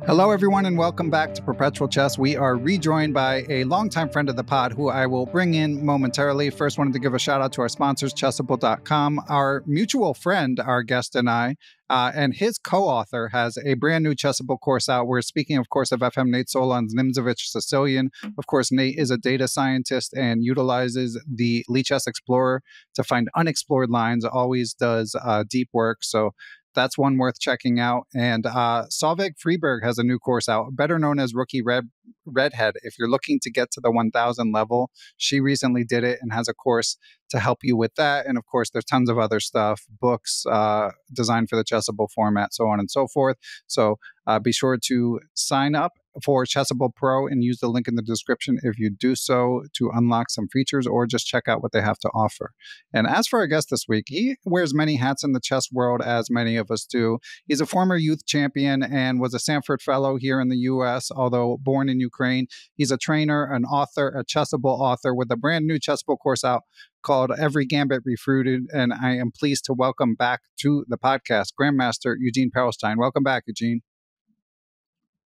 Hello, everyone, and welcome back to Perpetual Chess. We are rejoined by a longtime friend of the pod who I will bring in momentarily. First, wanted to give a shout out to our sponsors, Chessable.com. Our mutual friend, our guest and I, and his co-author has a brand new Chessable course out. We're speaking, of course, of FM Nate Solon Evaluate Sicilian. Of course, Nate is a data scientist and utilizes the Lichess Explorer to find unexplored lines, always does deep work. So that's one worth checking out. And Solveig Freeberg has a new course out, better known as Rookie Redhead. If you're looking to get to the 1000 level, she recently did it and has a course to help you with that. And of course, there's tons of other stuff, books designed for the Chessable format, so on and so forth. So be sure to sign up for Chessable Pro and use the link in the description if you do so to unlock some features or just check out what they have to offer. And as for our guest this week, he wears many hats in the chess world, as many of us do. He's a former youth champion and was a Sanford Fellow here in the U.S., although born in Ukraine. He's a trainer, an author, a Chessable author with a brand new Chessable course out called Every Gambit Refuted. And I am pleased to welcome back to the podcast, Grandmaster Eugene Perelshteyn. Welcome back, Eugene.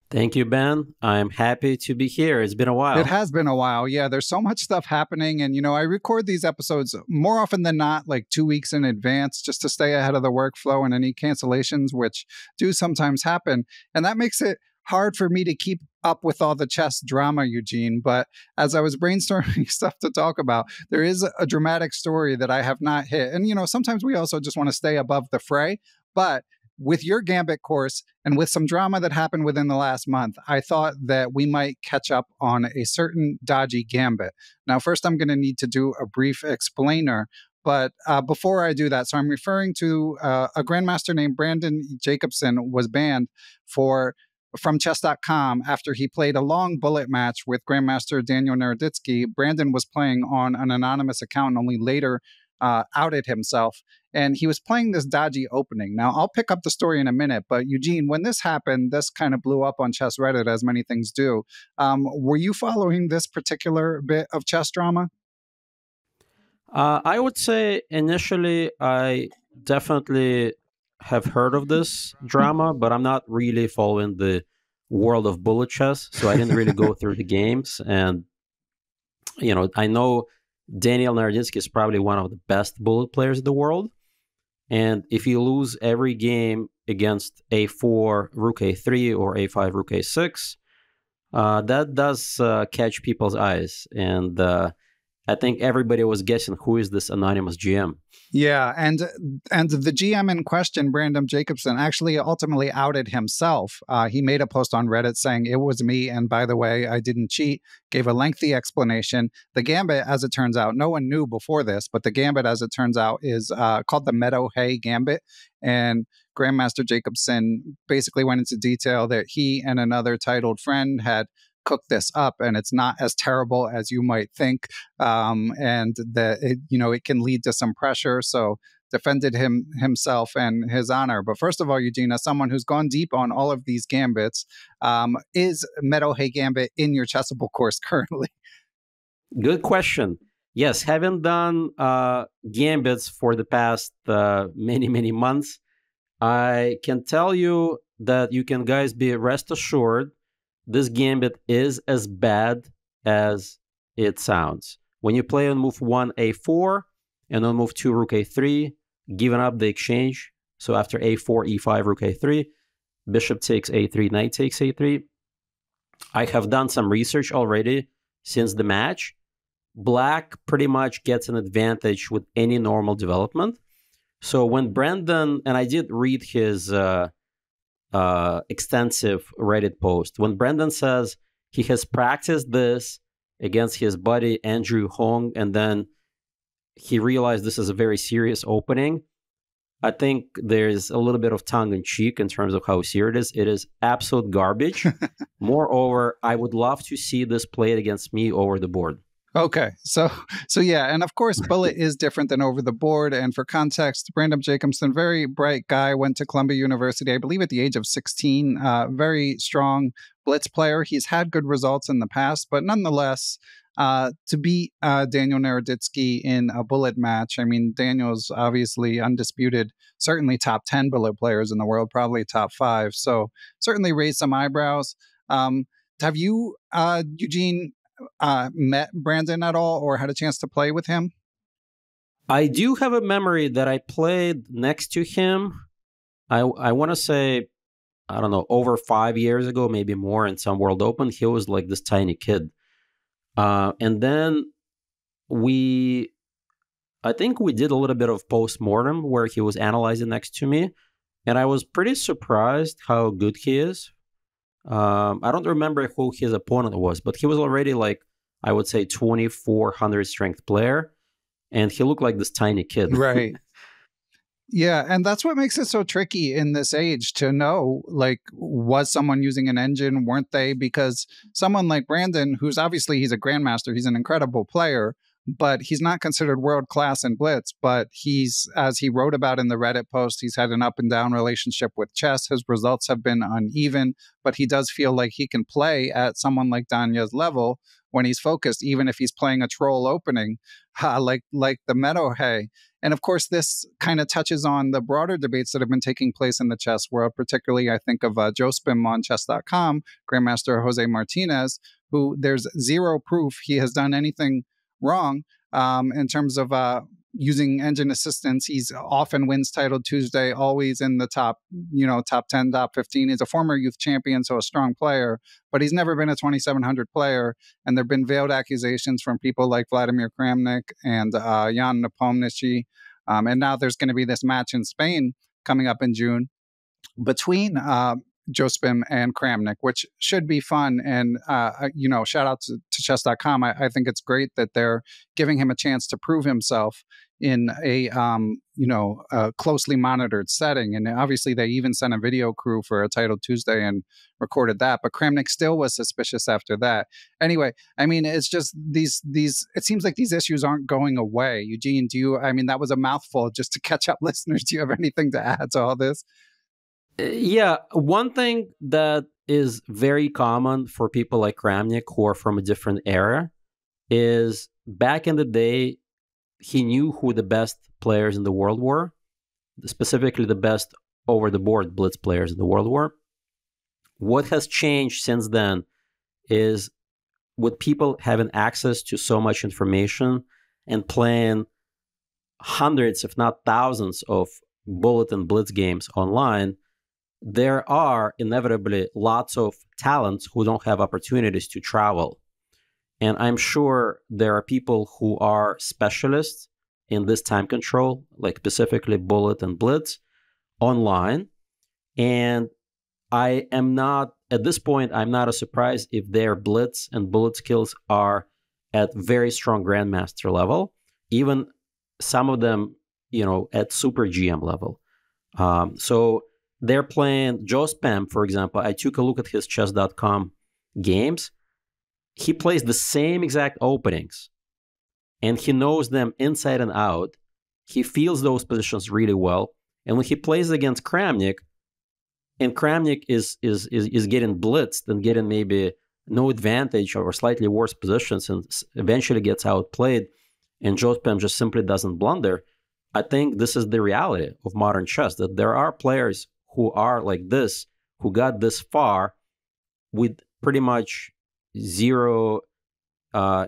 Thank you, Ben. I'm happy to be here. It's been a while. It has been a while. Yeah, there's so much stuff happening. And, you know, I record these episodes more often than not, like 2 weeks in advance, just to stay ahead of the workflow and any cancellations, which do sometimes happen. And that makes it hard for me to keep up with all the chess drama, Eugene. But as I was brainstorming stuff to talk about, there is a dramatic story that I have not hit. And, you know, sometimes we also just want to stay above the fray. But with your Gambit course and with some drama that happened within the last month, I thought that we might catch up on a certain dodgy Gambit. Now, first, I'm going to need to do a brief explainer. But before I do that, so I'm referring to a Grandmaster named Brandon Jacobson was banned from chess.com after he played a long bullet match with Grandmaster Daniel Naroditsky. Brandon was playing on an anonymous account and only later outed himself. And he was playing this dodgy opening. Now, I'll pick up the story in a minute, but Eugene, when this happened, this kind of blew up on Chess Reddit, as many things do. Were you following this particular bit of chess drama? I would say initially I definitely have heard of this drama, but I'm not really following the world of bullet chess, so I didn't really go through the games. And, you know, I know Daniel Naroditsky is probably one of the best bullet players in the world. And if you lose every game against a4, rook a3, or a5, rook a6, that does catch people's eyes. And I think everybody was guessing, who is this anonymous GM? Yeah, and the GM in question, Brandon Jacobson, actually ultimately outed himself. He made a post on Reddit saying, "It was me, and by the way, I didn't cheat," gave a lengthy explanation. The Gambit, as it turns out, no one knew before this, but the Gambit, as it turns out, is called the Meadow Hay Gambit. And Grandmaster Jacobson basically went into detail that he and another titled friend had cook this up, and it's not as terrible as you might think, and that it can lead to some pressure. So defended himself and his honor. But first of all, Eugene, as someone who's gone deep on all of these gambits, is Meadow Hay Gambit in your Chessable course currently? Good question. Yes, having done gambits for the past many months, I can tell you that you can guys be rest assured this gambit is as bad as it sounds. When you play on move 1, a4, and on move 2, rook a3, giving up the exchange. So after a4, e5, rook a3, bishop takes a3, knight takes a3. I have done some research already since the match. Black pretty much gets an advantage with any normal development. So when Brandon, and I did read his extensive Reddit post. When Brandon says he has practiced this against his buddy Andrew Hong, and then he realized this is a very serious opening, I think there's a little bit of tongue-in-cheek in terms of how serious it is. It is absolute garbage. Moreover, I would love to see this played against me over the board. Okay, so yeah, and of course, Bullet is different than over the board. And for context, Brandon Jacobson, very bright guy, went to Columbia University, I believe, at the age of 16. Very strong blitz player. He's had good results in the past, but nonetheless, to beat Daniel Naroditsky in a Bullet match, I mean, Daniel's obviously undisputed, certainly top 10 Bullet players in the world, probably top 5. So certainly raised some eyebrows. Have you, Eugene, met Brandon at all or had a chance to play with him? I do have a memory that I played next to him. I want to say, I don't know, over 5 years ago, maybe more, in some World Open. He was like this tiny kid. And then I think we did a little bit of post-mortem where he was analyzing next to me. And I was pretty surprised how good he is. I don't remember who his opponent was, but he was already like, I would say, 2,400 strength player. And he looked like this tiny kid. Right. Yeah, and that's what makes it so tricky in this age to know, like, was someone using an engine? Weren't they? Because someone like Brandon, who's obviously, he's a grandmaster, he's an incredible player, but he's not considered world-class in blitz. But he's, as he wrote about in the Reddit post, he's had an up and down relationship with chess. His results have been uneven, but he does feel like he can play at someone like Danya's level when he's focused, even if he's playing a troll opening, like the Meadow Hay. And of course, this kind of touches on the broader debates that have been taking place in the chess world. Particularly, I think of Joe Spim on chess.com, Grandmaster Jose Martinez, who there's zero proof he has done anything wrong in terms of using engine assistance. He's often wins Title Tuesday, always in the top 10, top 15. He's a former youth champion, so a strong player, but he's never been a 2,700 player. And there have been veiled accusations from people like Vladimir Kramnik and Jan Nepomniachtchi. And now there's going to be this match in Spain coming up in June between Joe Spim and Kramnik, which should be fun. And, shout out to chess.com. I think it's great that they're giving him a chance to prove himself in a closely monitored setting. And obviously they even sent a video crew for a Title Tuesday and recorded that. But Kramnik still was suspicious after that. Anyway, I mean, it's just these. It seems like these issues aren't going away. Eugene, that was a mouthful just to catch up listeners. Do you have anything to add to all this? Yeah, one thing that is very common for people like Kramnik who are from a different era is back in the day, he knew who the best players in the world were, specifically the best over-the-board blitz players in the world were. What has changed since then is with people having access to so much information and playing hundreds, if not thousands, of bullet and blitz games online, there are inevitably lots of talents who don't have opportunities to travel. And I'm sure there are people who are specialists in this time control, like specifically bullet and blitz, online. And I am not, at this point, I'm not surprised if their blitz and bullet skills are at very strong Grandmaster level, even some of them, at super GM level. So they're playing Joe Spam, for example. I took a look at his chess.com games. He plays the same exact openings, and he knows them inside and out. He feels those positions really well. And when he plays against Kramnik, and Kramnik is getting blitzed and getting maybe no advantage or slightly worse positions and eventually gets outplayed, and Joe Spam just simply doesn't blunder, I think this is the reality of modern chess, that there are players who are like this, who got this far with pretty much zero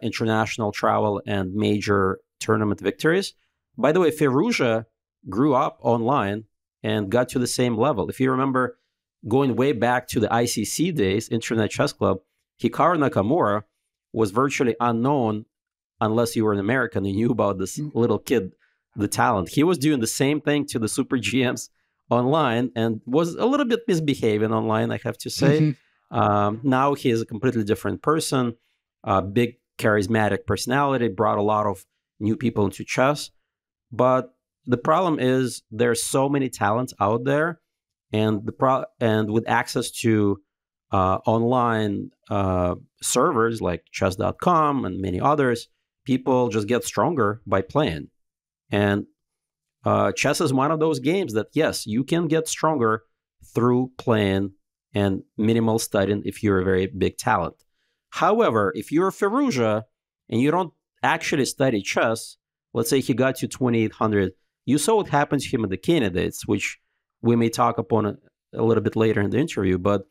international travel and major tournament victories. By the way, Firouzja grew up online and got to the same level. If you remember going way back to the ICC days, Internet Chess Club, Hikaru Nakamura was virtually unknown unless you were an American and knew about this little kid, the talent. He was doing the same thing to the super GMs online and was a little bit misbehaving online, I have to say. Now he is a completely different person, big charismatic personality, brought a lot of new people into chess. But the problem is there's so many talents out there, and and with access to online servers like chess.com and many others, people just get stronger by playing. And chess is one of those games that, yes, you can get stronger through playing and minimal studying if you're a very big talent. However, if you're Firouzja and you don't actually study chess, let's say he got to 2800, you saw what happened to him at the candidates, which we may talk upon a little bit later in the interview, but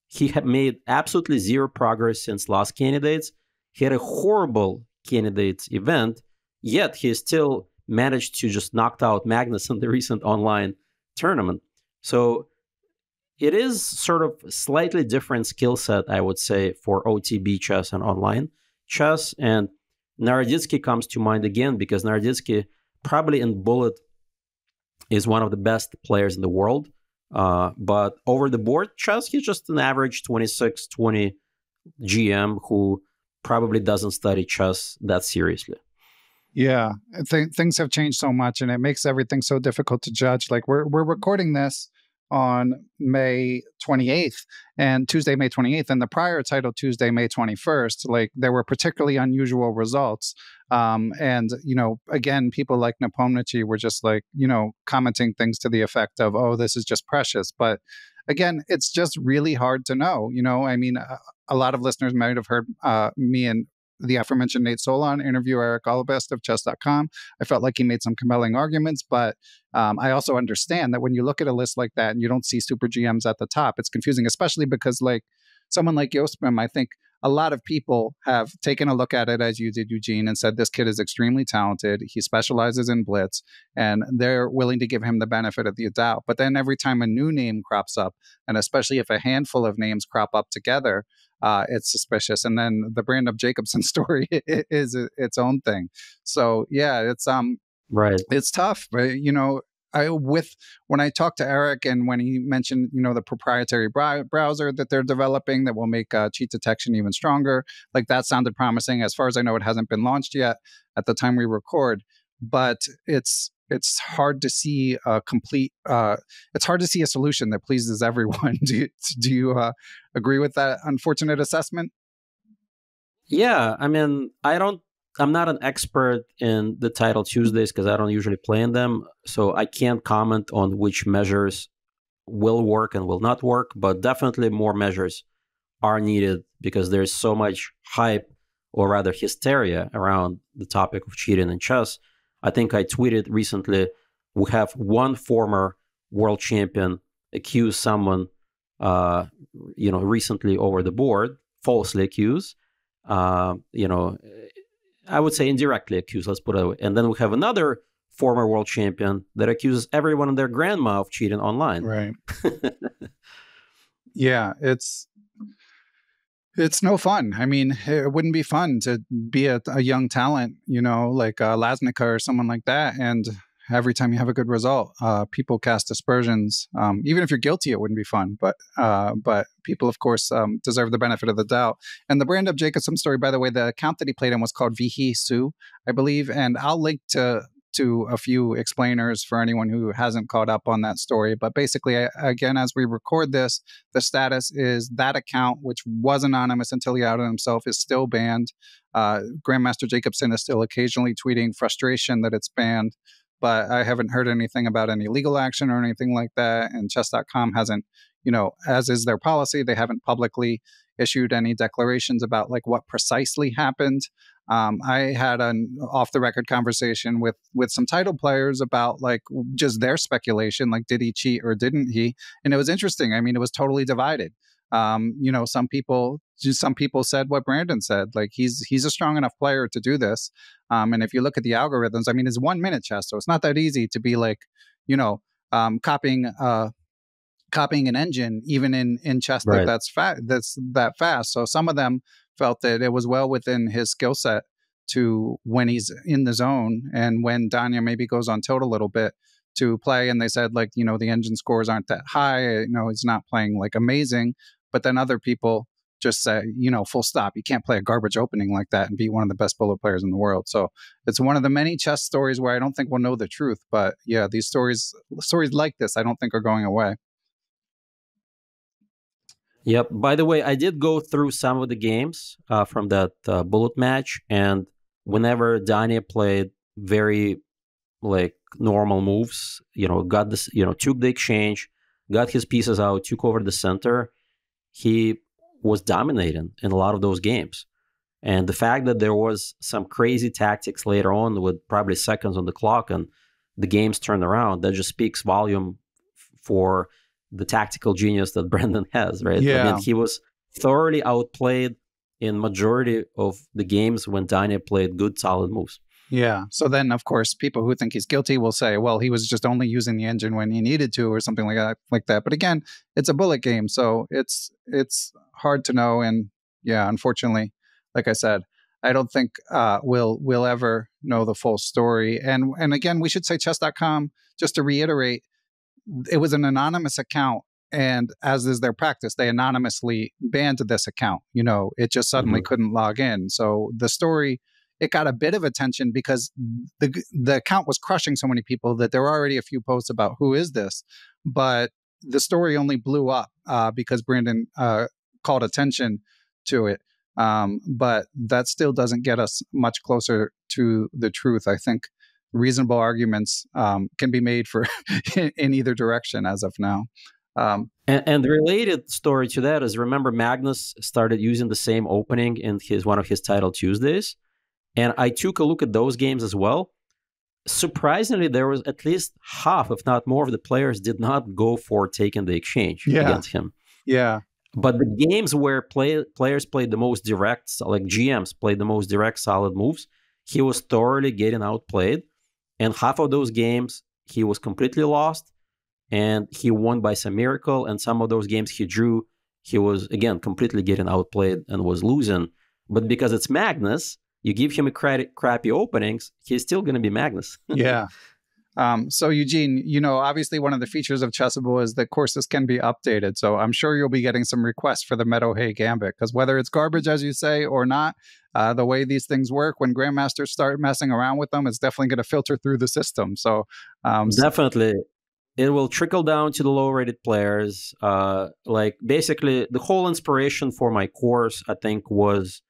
he had made absolutely zero progress since last candidates. He had a horrible candidates event, yet he still managed to just knock out Magnus in the recent online tournament. So it is sort of slightly different skill set, I would say, for OTB chess and online chess. And Naroditsky comes to mind again because Naroditsky, probably in bullet, is one of the best players in the world. But over the board chess, he's just an average 26-20 GM who probably doesn't study chess that seriously. Yeah, things have changed so much, and it makes everything so difficult to judge. Like we're recording this on May 28th and Tuesday, May 28th, and the prior title Tuesday, May 21st, like there were particularly unusual results. And, you know, again, people like Nepomniachtchi were just like, you know, commenting things to the effect of, oh, this is just precious. But again, it's just really hard to know. You know, I mean, a lot of listeners might have heard me and the aforementioned Nate Solon interview Eric Alabest of chess.com. I felt like he made some compelling arguments, but I also understand that when you look at a list like that and you don't see super GMs at the top, it's confusing, especially because like someone like Yospim, I think a lot of people have taken a look at it as you did, Eugene, and said this kid is extremely talented. He specializes in blitz, and they're willing to give him the benefit of the doubt. But then every time a new name crops up, and especially if a handful of names crop up together, it's suspicious. And then the Brandon Jacobson story is its own thing. So yeah, it's right. It's tough, but you know, when I talked to Eric and when he mentioned, you know, the proprietary browser that they're developing that will make cheat detection even stronger, like that sounded promising. As far as I know, it hasn't been launched yet at the time we record, but it's hard to see a complete. It's hard to see a solution that pleases everyone. Do you agree with that unfortunate assessment? Yeah, I mean, I'm not an expert in the title Tuesdays because I don't usually play in them, so I can't comment on which measures will work and will not work, but definitely more measures are needed because there's so much hype, or rather hysteria, around the topic of cheating in chess. I think I tweeted recently, we have one former world champion accuse someone, recently over the board, falsely accused, I would say indirectly accused, let's put it that way. And then we have another former world champion that accuses everyone and their grandma of cheating online. Right. Yeah, it's no fun. I mean, it wouldn't be fun to be a young talent, you know, like Lasnica or someone like that. And every time you have a good result, people cast aspersions. Even if you're guilty, it wouldn't be fun. But people, of course, deserve the benefit of the doubt. And the Brandon Jacobson story, by the way, the account that he played in was called Vihi Su, I believe. And I'll link to a few explainers for anyone who hasn't caught up on that story. But basically, again, as we record this, the status is that account, which was anonymous until he outed himself, is still banned. Grandmaster Jacobson is still occasionally tweeting frustration that it's banned. But I haven't heard anything about any legal action or anything like that. And chess.com hasn't, you know, as is their policy, they haven't publicly issued any declarations about like what precisely happened. I had an off-the-record conversation with some title players about like just their speculation, like did he cheat or didn't he? And it was interesting. I mean, it was totally divided. Some people said what Brandon said, like he's a strong enough player to do this. And if you look at the algorithms, I mean, it's 1 minute chess, so it's not that easy to be like, copying an engine, even in chess right. that's that fast. So some of them felt that it was well within his skill set to, when he's in the zone and when Danya maybe goes on tilt a little bit, to play. And they said, like, you know, the engine scores aren't that high. You know, he's not playing like amazing. But then other people just say, you know, full stop. You can't play a garbage opening like that and be one of the best bullet players in the world. So it's one of the many chess stories where I don't think we'll know the truth. But yeah, these stories like this, I don't think are going away. Yep. By the way, I did go through some of the games from that bullet match. And whenever Daniel played very like normal moves, got this, took the exchange, got his pieces out, took over the center, he was dominating in a lot of those games. And the fact that there was some crazy tactics later on with probably seconds on the clock and the games turned around, that just speaks volume for the tactical genius that Brandon has, right? Yeah. I mean, he was thoroughly outplayed in majority of the games when Daniel played good, solid moves. Yeah. So then, of course, people who think he's guilty will say, well, he was just only using the engine when he needed to or something like that. But again, it's a bullet game, so it's hard to know. And yeah, unfortunately, like I said, I don't think we'll ever know the full story. And again, we should say chess.com, just to reiterate, it was an anonymous account. And as is their practice, they anonymously banned this account. It just suddenly couldn't log in. So the story, it got a bit of attention because the account was crushing so many people that there were already a few posts about who is this. But the story only blew up because Brandon called attention to it. But that still doesn't get us much closer to the truth. I think reasonable arguments can be made for in either direction as of now. And the related story to that is, remember, Magnus started using the same opening in one of his Title Tuesdays. And I took a look at those games as well. Surprisingly, there was at least half, if not more, of the players did not go for taking the exchange against him. Yeah. But the games where players played the most direct, like GMs played the most direct, solid moves, he was thoroughly getting outplayed. And half of those games, he was completely lost. And he won by some miracle. And some of those games he drew, he was, again, completely getting outplayed and was losing. But because it's Magnus, you give him crappy openings, he's still going to be Magnus. Yeah. So Eugene, obviously one of the features of Chessable is that courses can be updated. So I'm sure you'll be getting some requests for the Meadow Hay Gambit, because whether it's garbage, as you say, or not, the way these things work, when Grandmasters start messing around with them, it's definitely going to filter through the system. So definitely. It will trickle down to the low-rated players. Like basically, the whole inspiration for my course, I think, was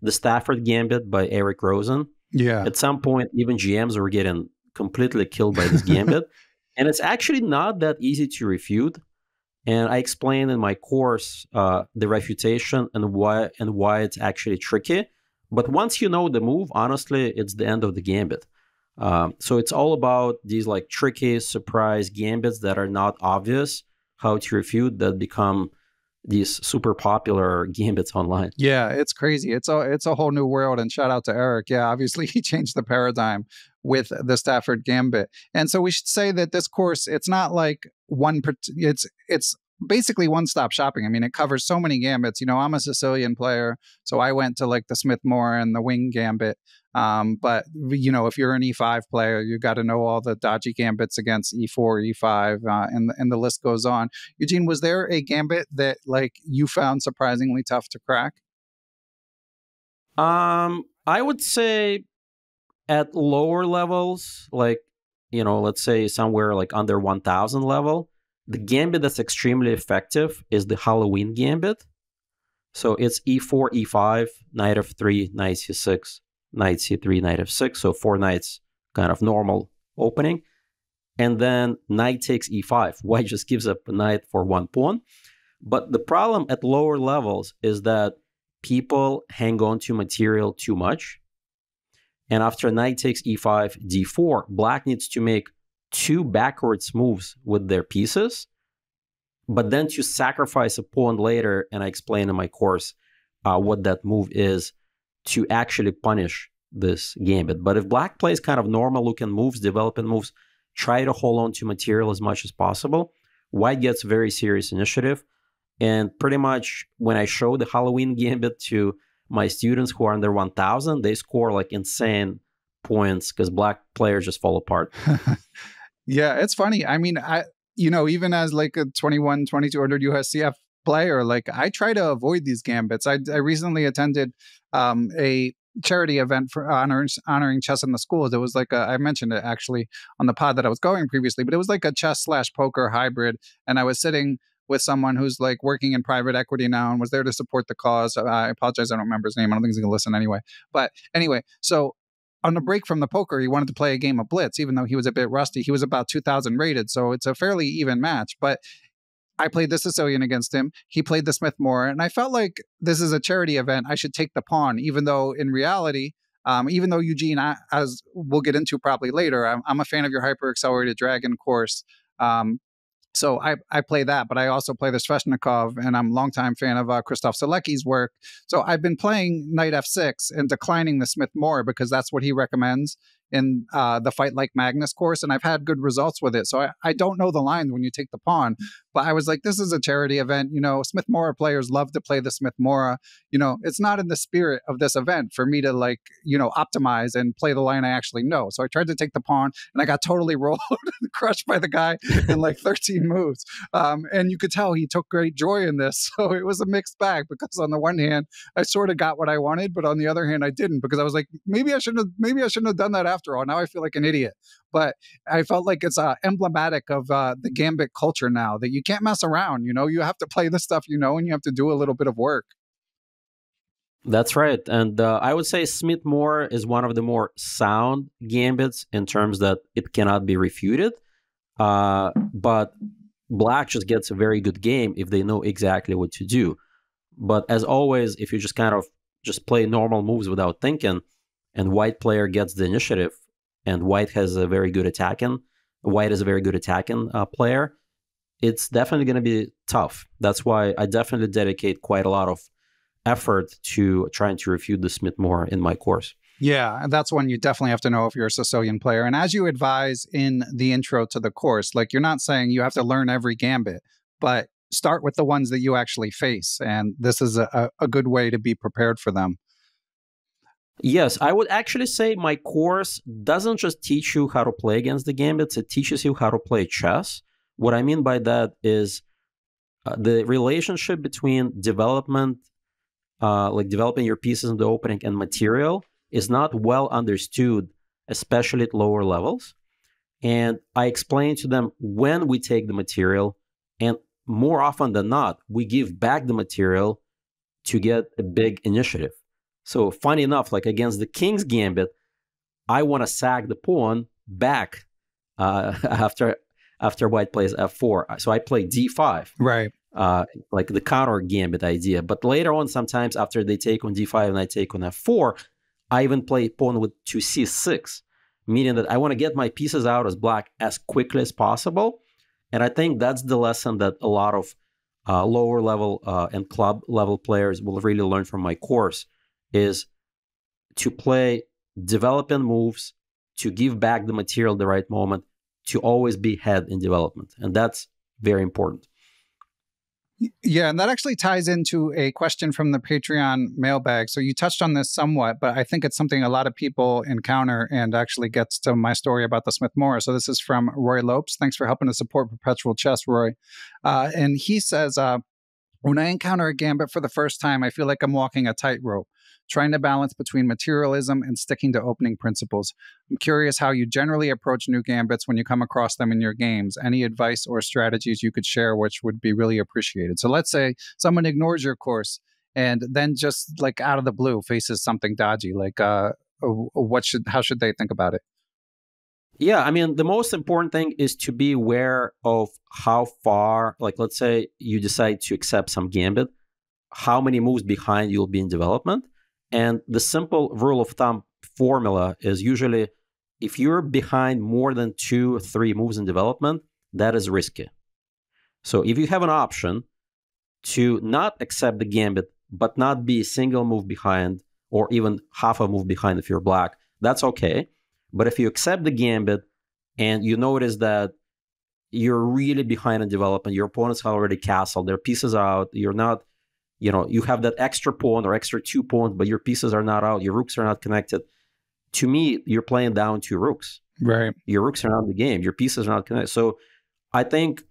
the Stafford Gambit by Eric Rosen. Yeah. At some point, even GMs were getting completely killed by this gambit. And it's actually not that easy to refute. And I explain in my course the refutation and why it's actually tricky. But once you know the move, honestly, it's the end of the gambit. So it's all about these like tricky surprise gambits that are not obvious how to refute, that become these super popular gambits online. Yeah, it's crazy. It's a whole new world. And shout out to Eric. Yeah, obviously he changed the paradigm with the Stafford Gambit. And so we should say that this course, it's not like it's basically one-stop shopping. I mean, it covers so many gambits. I'm a Sicilian player, so I went to like the Smith-Morra and the Wing Gambit. But if you're an E5 player, you got to know all the dodgy gambits against E4, E5, and the list goes on. Eugene, was there a gambit that like you found surprisingly tough to crack? I would say at lower levels, like let's say somewhere like under 1,000 level, the gambit that's extremely effective is the Halloween Gambit. So it's E4, E5, Knight F3, Knight C6. Knight C3, Knight F6, so 4 knights, kind of normal opening. And then knight takes E5. White just gives up a knight for 1 pawn. But the problem at lower levels is that people hang on to material too much. And after knight takes E5, D4, black needs to make 2 backwards moves with their pieces, but then to sacrifice a pawn later, and I explain in my course what that move is, to actually punish this gambit. But if black plays kind of normal-looking moves, developing moves, try to hold on to material as much as possible, white gets very serious initiative. And pretty much when I show the Halloween Gambit to my students who are under 1,000, they score like insane points because black players just fall apart. Yeah, it's funny. I mean, even as like a 2,200 USCF player, like I try to avoid these gambits. I recently attended a charity event for honoring chess in the schools. It was like I mentioned it actually on the pod that I was going previously, but it was like a chess/poker hybrid. And I was sitting with someone who's like working in private equity now and was there to support the cause. I apologize, I don't remember his name. I don't think he's going to listen anyway. But anyway, so on a break from the poker, he wanted to play a game of blitz, even though he was a bit rusty. He was about 2,000 rated, so it's a fairly even match. But I played the Sicilian against him. He played the Smith-Morra, and I felt like this is a charity event. I should take the pawn, even though in reality, even though Eugene, as we'll get into probably later, I'm a fan of your hyper-accelerated dragon course. So I play that, but I also play the Sveshnikov, and I'm a longtime fan of Krzysztof Salecki's work. So I've been playing knight f6 and declining the Smith-Morra because that's what he recommends in the Fight Like Magnus course, and I've had good results with it. So I don't know the lines when you take the pawn, but I was like, this is a charity event. You know, Smith-Morra players love to play the Smith-Morra. You know, it's not in the spirit of this event for me to like, you know, optimize and play the line I actually know. So I tried to take the pawn, and I got totally rolled and crushed by the guy in like 13 moves. And you could tell he took great joy in this. So it was a mixed bag because on the one hand, I sort of got what I wanted, but on the other hand, I didn't, because I was like, maybe I shouldn't have done that after all. Now I feel like an idiot. But I felt like it's emblematic of the Gambit culture now, that you can't mess around. You know, you have to play the stuff you know, and you have to do a little bit of work. That's right. And I would say Smith-Morra is one of the more sound gambits in terms that it cannot be refuted. But Black just gets a very good game if they know exactly what to do. But as always, if you just kind of just play normal moves without thinking, and White player gets the initiative, and White is a very good attacking player, it's definitely going to be tough. That's why I definitely dedicate quite a lot of effort to trying to refute the Smith-Morra in my course. Yeah, and that's when you definitely have to know if you're a Sicilian player. And as you advise in the intro to the course, like, you're not saying you have to learn every gambit, but start with the ones that you actually face. And this is a good way to be prepared for them. Yes, I would actually say my course doesn't just teach you how to play against the gambits, it teaches you how to play chess. What I mean by that is the relationship between development, like developing your pieces in the opening, and material is not well understood, especially at lower levels. And I explain to them when we take the material, and more often than not, we give back the material to get a big initiative. So funny enough, like against the King's Gambit, I want to sack the pawn back after White plays f4. So I play d5. Right. Like the counter gambit idea. But later on, sometimes after they take on d5 and I take on f4, I even play pawn to c6, meaning that I want to get my pieces out as Black as quickly as possible. And I think that's the lesson that a lot of lower level and club level players will really learn from my course, is to play development moves, to give back the material at the right moment, to always be ahead in development. And that's very important. Yeah, and that actually ties into a question from the Patreon mailbag. So you touched on this somewhat, but I think it's something a lot of people encounter and actually gets to my story about the Smith-Morra. So this is from Roy Lopes. Thanks for helping to support Perpetual Chess, Roy. And he says, when I encounter a gambit for the first time, I feel like I'm walking a tightrope, trying to balance between materialism and sticking to opening principles. I'm curious how you generally approach new gambits when you come across them in your games. Any advice or strategies you could share, which would be really appreciated. So let's say someone ignores your course and then just like out of the blue faces something dodgy. Like, how should they think about it? Yeah, I mean, the most important thing is to be aware of how far, like, let's say you decide to accept some gambit, how many moves behind you'll be in development. And the simple rule of thumb formula is usually if you're behind more than 2 or 3 moves in development, that is risky. So if you have an option to not accept the gambit, but not be a single move behind or even half a move behind if you're Black, that's okay. But if you accept the gambit and you notice that you're really behind in development, your opponents have already castled, their pieces are out, you're not, you know, you have that extra pawn or extra 2 pawns, but your pieces are not out, your rooks are not connected. To me, you're playing down 2 rooks. Right. Your rooks are not in the game. Your pieces are not connected. So I think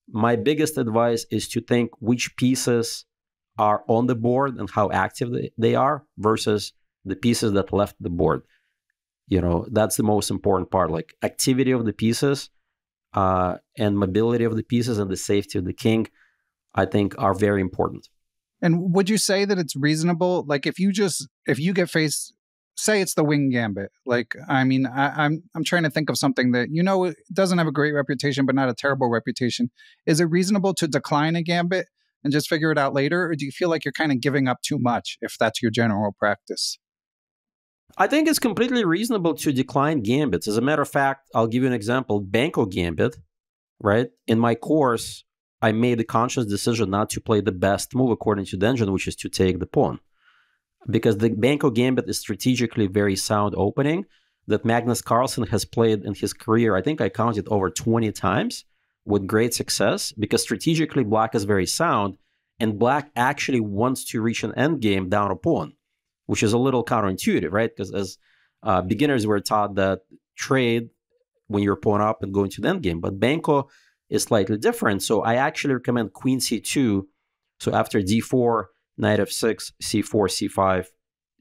my biggest advice is to think which pieces are on the board and how active they are versus the pieces that left the board. You know, that's the most important part. Like activity of the pieces and mobility of the pieces and the safety of the king, I think are very important. And would you say that it's reasonable? Like if you get faced say it's the wing gambit. Like, I mean, I'm trying to think of something that, you know, it doesn't have a great reputation, but not a terrible reputation. Is it reasonable to decline a gambit and just figure it out later? Or do you feel like you're kind of giving up too much if that's your general practice? I think it's completely reasonable to decline gambits. As a matter of fact, I'll give you an example. Banco Gambit, right? In my course, I made a conscious decision not to play the best move according to the engine, which is to take the pawn. Because the Banco Gambit is strategically very sound opening that Magnus Carlsen has played in his career. I think I counted over 20 times with great success, because strategically Black is very sound, and Black actually wants to reach an endgame down a pawn, which is a little counterintuitive, right? Because as beginners, we're taught that trade when you're pawn up and going to the endgame. But Banco is slightly different. So I actually recommend Queen C2. So after D4, Knight F6, C4, C5,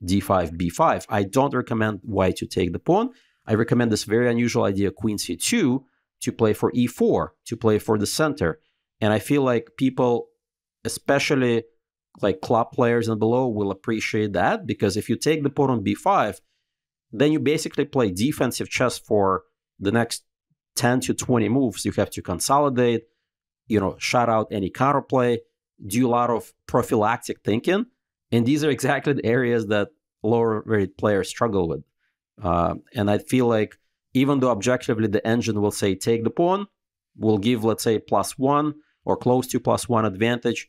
D5, B5. I don't recommend White to take the pawn. I recommend this very unusual idea, Queen C2, to play for E4, to play for the center. And I feel like people, especially like club players and below, will appreciate that, because if you take the pawn on B5, then you basically play defensive chess for the next 10 to 20 moves. You have to consolidate, you know, shut out any counterplay, do a lot of prophylactic thinking. And these are exactly the areas that lower rated players struggle with. And I feel like even though objectively the engine will say take the pawn, will give, let's say, +1 or close to +1 advantage,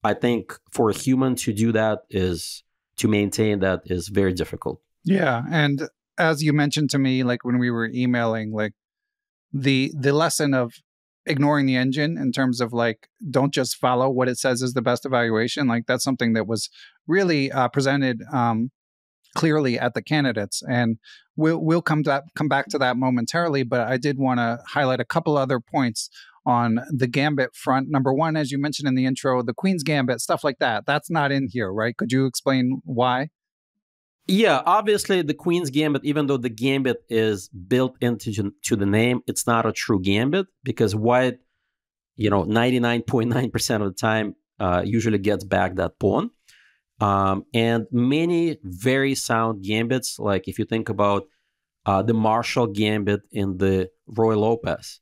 I think for a human to do that is, to maintain that, is very difficult. Yeah. And as you mentioned to me, like when we were emailing, like the lesson of ignoring the engine in terms of like, don't just follow what it says is the best evaluation. Like that's something that was really presented clearly at the candidates. And we'll come back to that momentarily. But I did want to highlight a couple other points on the Gambit front. Number one, as you mentioned in the intro, the Queen's Gambit, stuff like that. That's not in here, right? Could you explain why? Yeah, obviously the Queen's Gambit, even though the Gambit is built into the name, it's not a true Gambit, because White, 99.9% of the time usually gets back that pawn. And many very sound Gambits, like if you think about the Marshall Gambit in the Roy Lopez,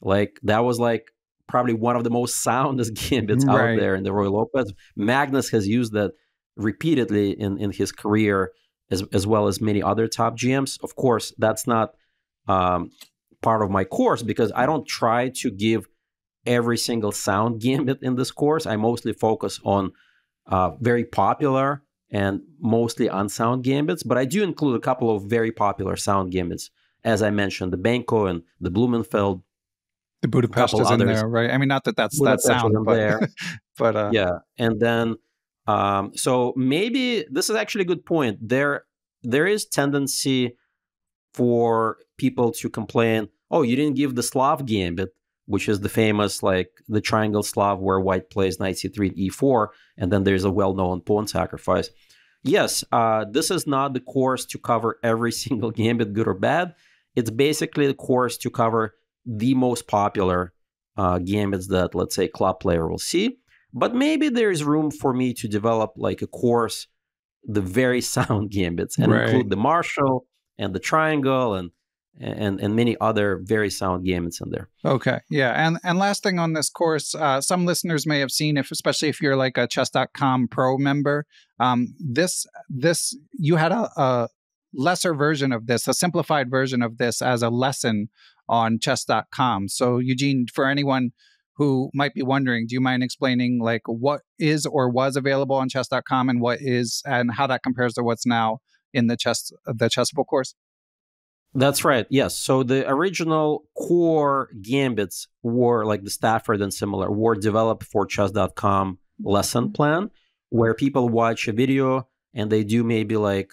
like that was like probably one of the most soundest Gambits out there in the Roy Lopez. Magnus has used that repeatedly in his career, as well as many other top GMs. Of course, that's not part of my course, because I don't try to give every single sound Gambit in this course. I mostly focus on very popular and mostly unsound Gambits, but I do include a couple of very popular sound Gambits. As I mentioned, the Banco and the Blumenfeld. The Budapest is in there, right? I mean, not that that's that sound, but there. But yeah. And then so maybe this is actually a good point. There is tendency for people to complain, oh, you didn't give the Slav Gambit, which is the famous, like the triangle Slav where White plays Knight C3 E4, and then there's a well-known pawn sacrifice. Yes, this is not the course to cover every single Gambit, good or bad. It's basically the course to cover the most popular Gambits that, let's say, club player will see. But maybe there's room for me to develop like a course, the very sound Gambits, and include the Marshall and the triangle and many other very sound Gambits in there. Okay. Yeah. And last thing on this course, some listeners may have seen, especially if you're like a chess.com pro member, this you had a lesser version of this, a simplified version of this as a lesson on chess.com. So Eugene, for anyone who might be wondering, do you mind explaining like what is or was available on chess.com and what is, and how that compares to what's now in the Chessable course? That's right. Yes. So the original core Gambits were like the Stafford and similar were developed for chess.com lesson plan, where people watch a video and they do maybe like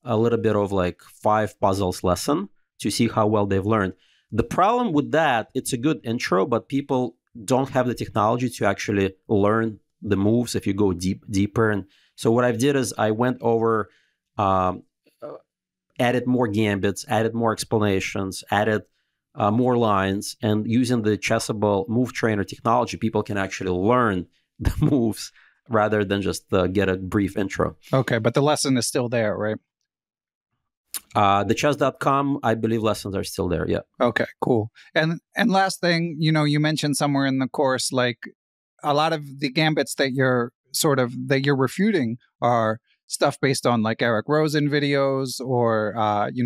a little bit of like 5 puzzles lesson to see how well they've learned. The problem with that, it's a good intro, but people don't have the technology to actually learn the moves if you go deeper. And so what I did is I went over, added more Gambits, added more explanations, added more lines, and using the Chessable move trainer technology, people can actually learn the moves rather than just get a brief intro. Okay, but the lesson is still there, right? The chess.com, I believe lessons are still there. Yeah. Okay, cool. And last thing, you mentioned somewhere in the course, like a lot of the gambits that you're refuting are stuff based on like Eric Rosen videos or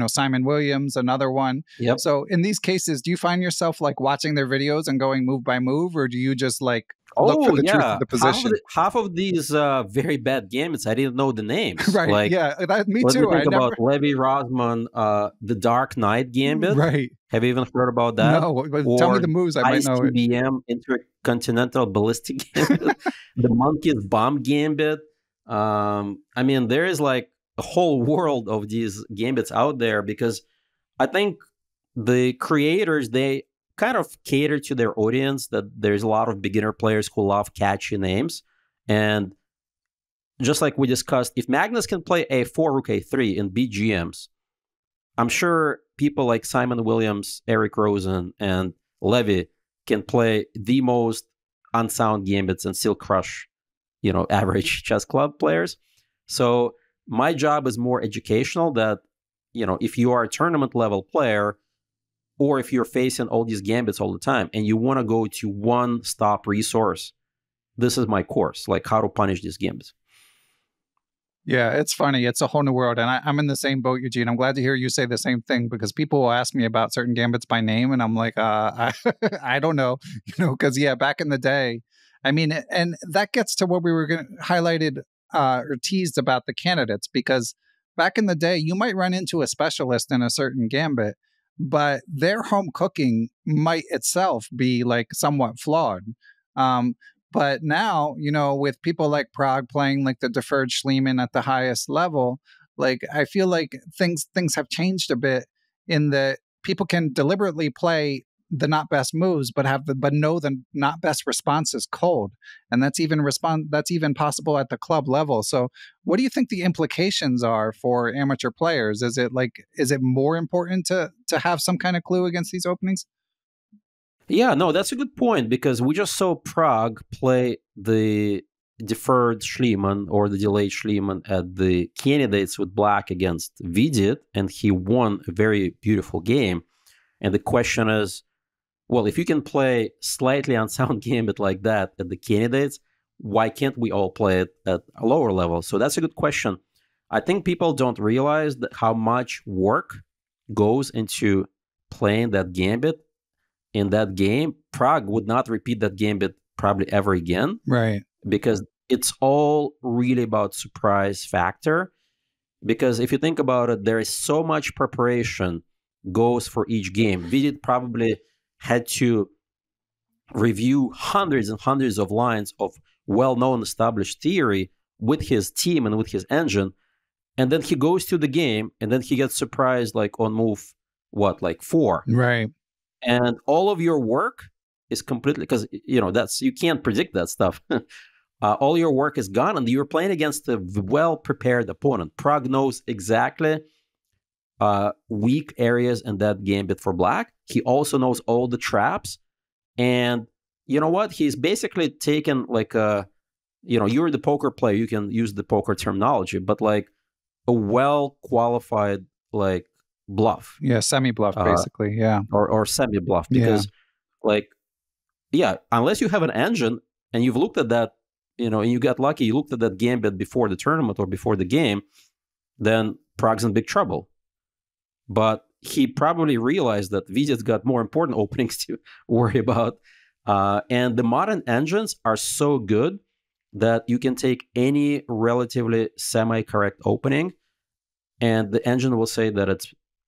Simon Williams, another one. Yep. So in these cases, do you find yourself like watching their videos and going move by move, or do you just like look for the truth of the position? Half of these very bad gambits, I didn't know the names. Right. Like, yeah. Me let too. me think about Levy Rosman, the Dark Knight Gambit. Right. Have you even heard about that? No, but tell me the moves. I might know it. ICBM, Intercontinental Ballistic Gambit, the Monkey's Bomb Gambit. I mean, there is like a whole world of these gambits out there, because I think the creators, they kind of cater to their audience, that there's a lot of beginner players who love catchy names. And just like we discussed, if Magnus can play A4, Rook A3 in BGMs, I'm sure people like Simon Williams, Eric Rosen, and Levy can play the most unsound gambits and still crush, average chess club players. So my job is more educational, that, if you are a tournament level player, or if you're facing all these gambits all the time and you want to go to one-stop resource, this is my course, like how to punish these gambits. Yeah, it's funny. It's a whole new world. And I'm in the same boat, Eugene. I'm glad to hear you say the same thing, because people will ask me about certain gambits by name. And I'm like, I don't know, because, back in the day, I mean, and that gets to what we were highlighted or teased about the candidates, because back in the day, you might run into a specialist in a certain gambit, but their home cooking might itself be like somewhat flawed. But now, with people like Pragg playing like the deferred Schliemann at the highest level, like I feel like things have changed a bit, in that people can deliberately play the not best moves, but know the not best responses cold, and that's even possible at the club level. So, what do you think the implications are for amateur players? Is it more important to have some kind of clue against these openings? Yeah, no, that's a good point, because we just saw Pragg play the deferred Schliemann or the delayed Schliemann at the Candidates with Black against Vidit, and he won a very beautiful game. And the question is, well, if you can play slightly unsound gambit like that at the Candidates, why can't we all play it at a lower level? So that's a good question. I think people don't realize that how much work goes into playing that gambit in that game. Pragg would not repeat that gambit probably ever again. Right. Because it's all really about surprise factor. Because if you think about it, there is so much preparation goes for each game. Vidit probably had to review hundreds and hundreds of lines of well-known established theory with his team and with his engine. And then he goes to the game, and then he gets surprised like on move, 4. Right. And all of your work is completely, because, you can't predict that stuff. All your work is gone, and you're playing against a well-prepared opponent. Pragg knows exactly weak areas in that gambit for Black. He also knows all the traps. And you know what? He's basically taken like you're the poker player. You can use the poker terminology, but like a well-qualified like bluff. Yeah, semi-bluff, basically. Yeah. Or semi-bluff. Because unless you have an engine and you've looked at that, and you got lucky, you looked at that gambit before the tournament or before the game, then Pragg's in big trouble. But he probably realized that Vidit's got more important openings to worry about. And the modern engines are so good that you can take any relatively semi-correct opening, and the engine will say that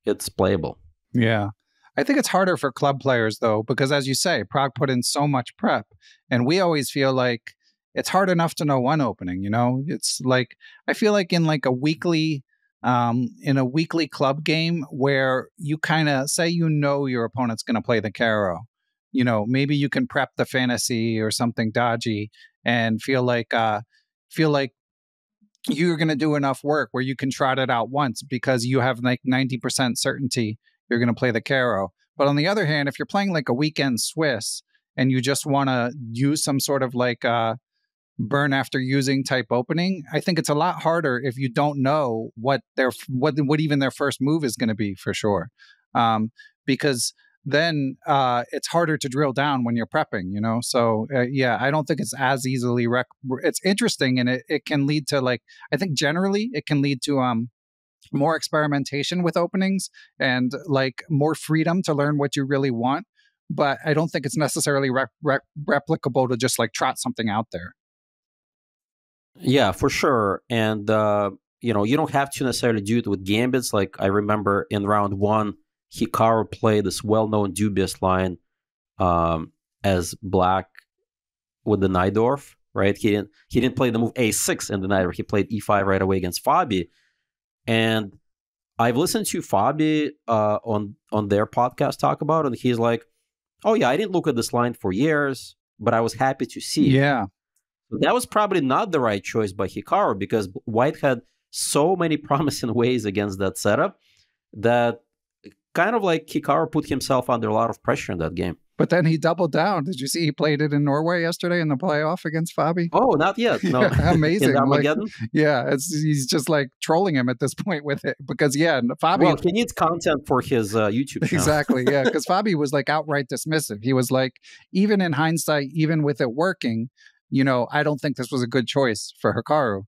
it's playable. Yeah. I think it's harder for club players, though, because as you say, Pragg put in so much prep. And we always feel like it's hard enough to know one opening, It's like, I feel like in like a weekly club game where you kind of say your opponent's going to play the Caro, maybe you can prep the fantasy or something dodgy and feel like you're going to do enough work where you can trot it out once because you have like 90% certainty you're going to play the Caro. But on the other hand, if you're playing like a weekend Swiss and you just want to use some sort of like burn after using type opening. I think it's a lot harder if you don't know what even their first move is going to be for sure, because then it's harder to drill down when you're prepping, you know? So yeah, I don't think it's as easily, it's interesting, and it can lead to, like, I think generally it can lead to more experimentation with openings and like more freedom to learn what you really want. But I don't think it's necessarily replicable to just like trot something out there. Yeah, for sure. And, you know, you don't have to necessarily do it with gambits. Like I remember in round 1, Hikaru played this well-known dubious line as black with the Najdorf, right? He didn't play the move A6 in the Najdorf. He played E5 right away against Fabi. And I've listened to Fabi on their podcast talk about it, and he's like, oh yeah, I didn't look at this line for years, but I was happy to see. Yeah. That was probably not the right choice by Hikaru, because White had so many promising ways against that setup that kind of like Hikaru put himself under a lot of pressure in that game. But then he doubled down. Did you see he played it in Norway yesterday in the playoff against Fabi? Oh, not yet. No. Amazing. In Armageddon? Like, yeah, he's just like trolling him at this point with it, because Fabi. Well, he needs content for his YouTube channel. Exactly, yeah, because Fabi was like outright dismissive. He was like, even in hindsight, even with it working, you know, I don't think this was a good choice for Hikaru.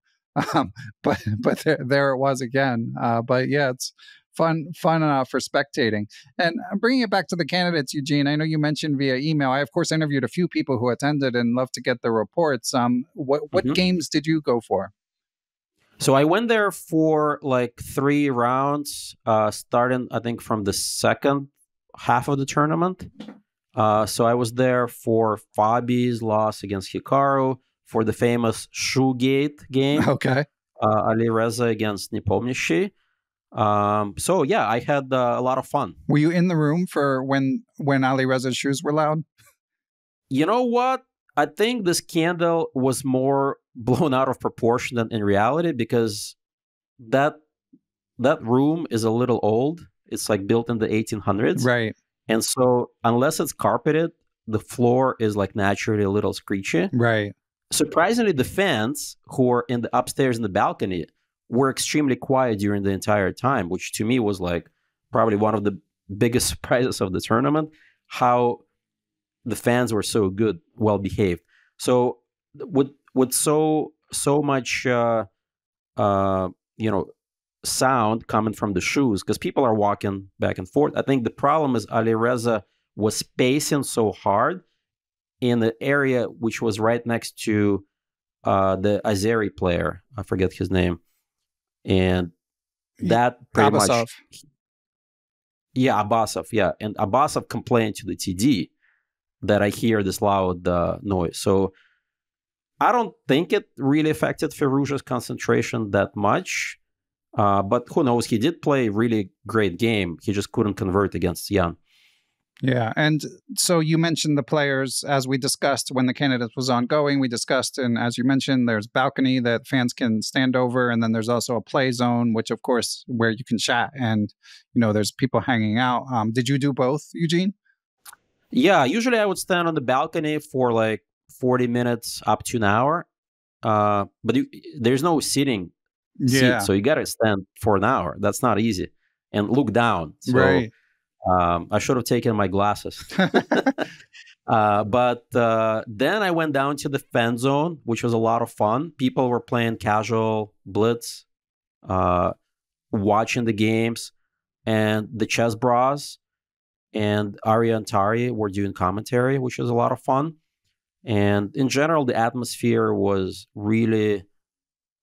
But there it was again. But yeah, it's fun for spectating. And bringing it back to the candidates, Eugene, I know you mentioned via email. I, of course, interviewed a few people who attended and love to get the reports. What games did you go for? So I went there for like 3 rounds, starting, I think, from the second half of the tournament. So I was there for Fabi's loss against Hikaru, for the famous Shoegate game. Okay. Ali Reza against Nepomniachtchi. So yeah, I had a lot of fun. Were you in the room for when Ali Reza's shoes were loud? You know what? I think this candle was more blown out of proportion than in reality, because that room is a little old. It's like built in the 1800s. Right. And so unless it's carpeted, the floor is like naturally a little screechy. Right. Surprisingly, the fans who were in the upstairs in the balcony were extremely quiet during the entire time, which to me was like probably one of the biggest surprises of the tournament, how the fans were so good, well behaved. So with so much sound coming from the shoes, because people are walking back and forth. I think the problem is Ali Reza was spacing so hard in the area which was right next to the Azeri player. I forget his name. And that pretty Abbasov. much... Yeah, Abbasov, yeah. And Abbasov complained to the TD that I hear this loud noise. So I don't think it really affected Firouzja's concentration that much. But who knows? He did play a really great game. He just couldn't convert against Jan. Yeah. And so you mentioned the players, as we discussed when the candidates was ongoing. We discussed, and as you mentioned, there's balcony that fans can stand over. And then there's also a play zone, which, of course, where you can chat and, you know, there's people hanging out. Did you do both, Eugene? Yeah. Usually I would stand on the balcony for like 40 minutes up to an hour. But there's no sitting seat, so you got to stand for an hour. That's not easy. And look down. So, right. I should have taken my glasses. But then I went down to the fan zone, which was a lot of fun. People were playing casual blitz, watching the games, and the chess bras and Arya and Tari were doing commentary, which was a lot of fun. And in general, the atmosphere was really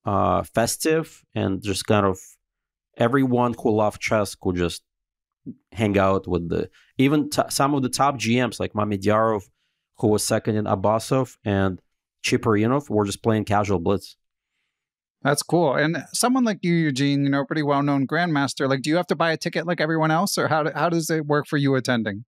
festive, and just kind of everyone who loved chess could just hang out with some of the top GMs like Mamedyarov, who was second in Abbasov, and Chiparinov were just playing casual blitz. That's cool. And someone like you, Eugene, you know, pretty well-known grandmaster, like, do you have to buy a ticket like everyone else, or how does it work for you attending?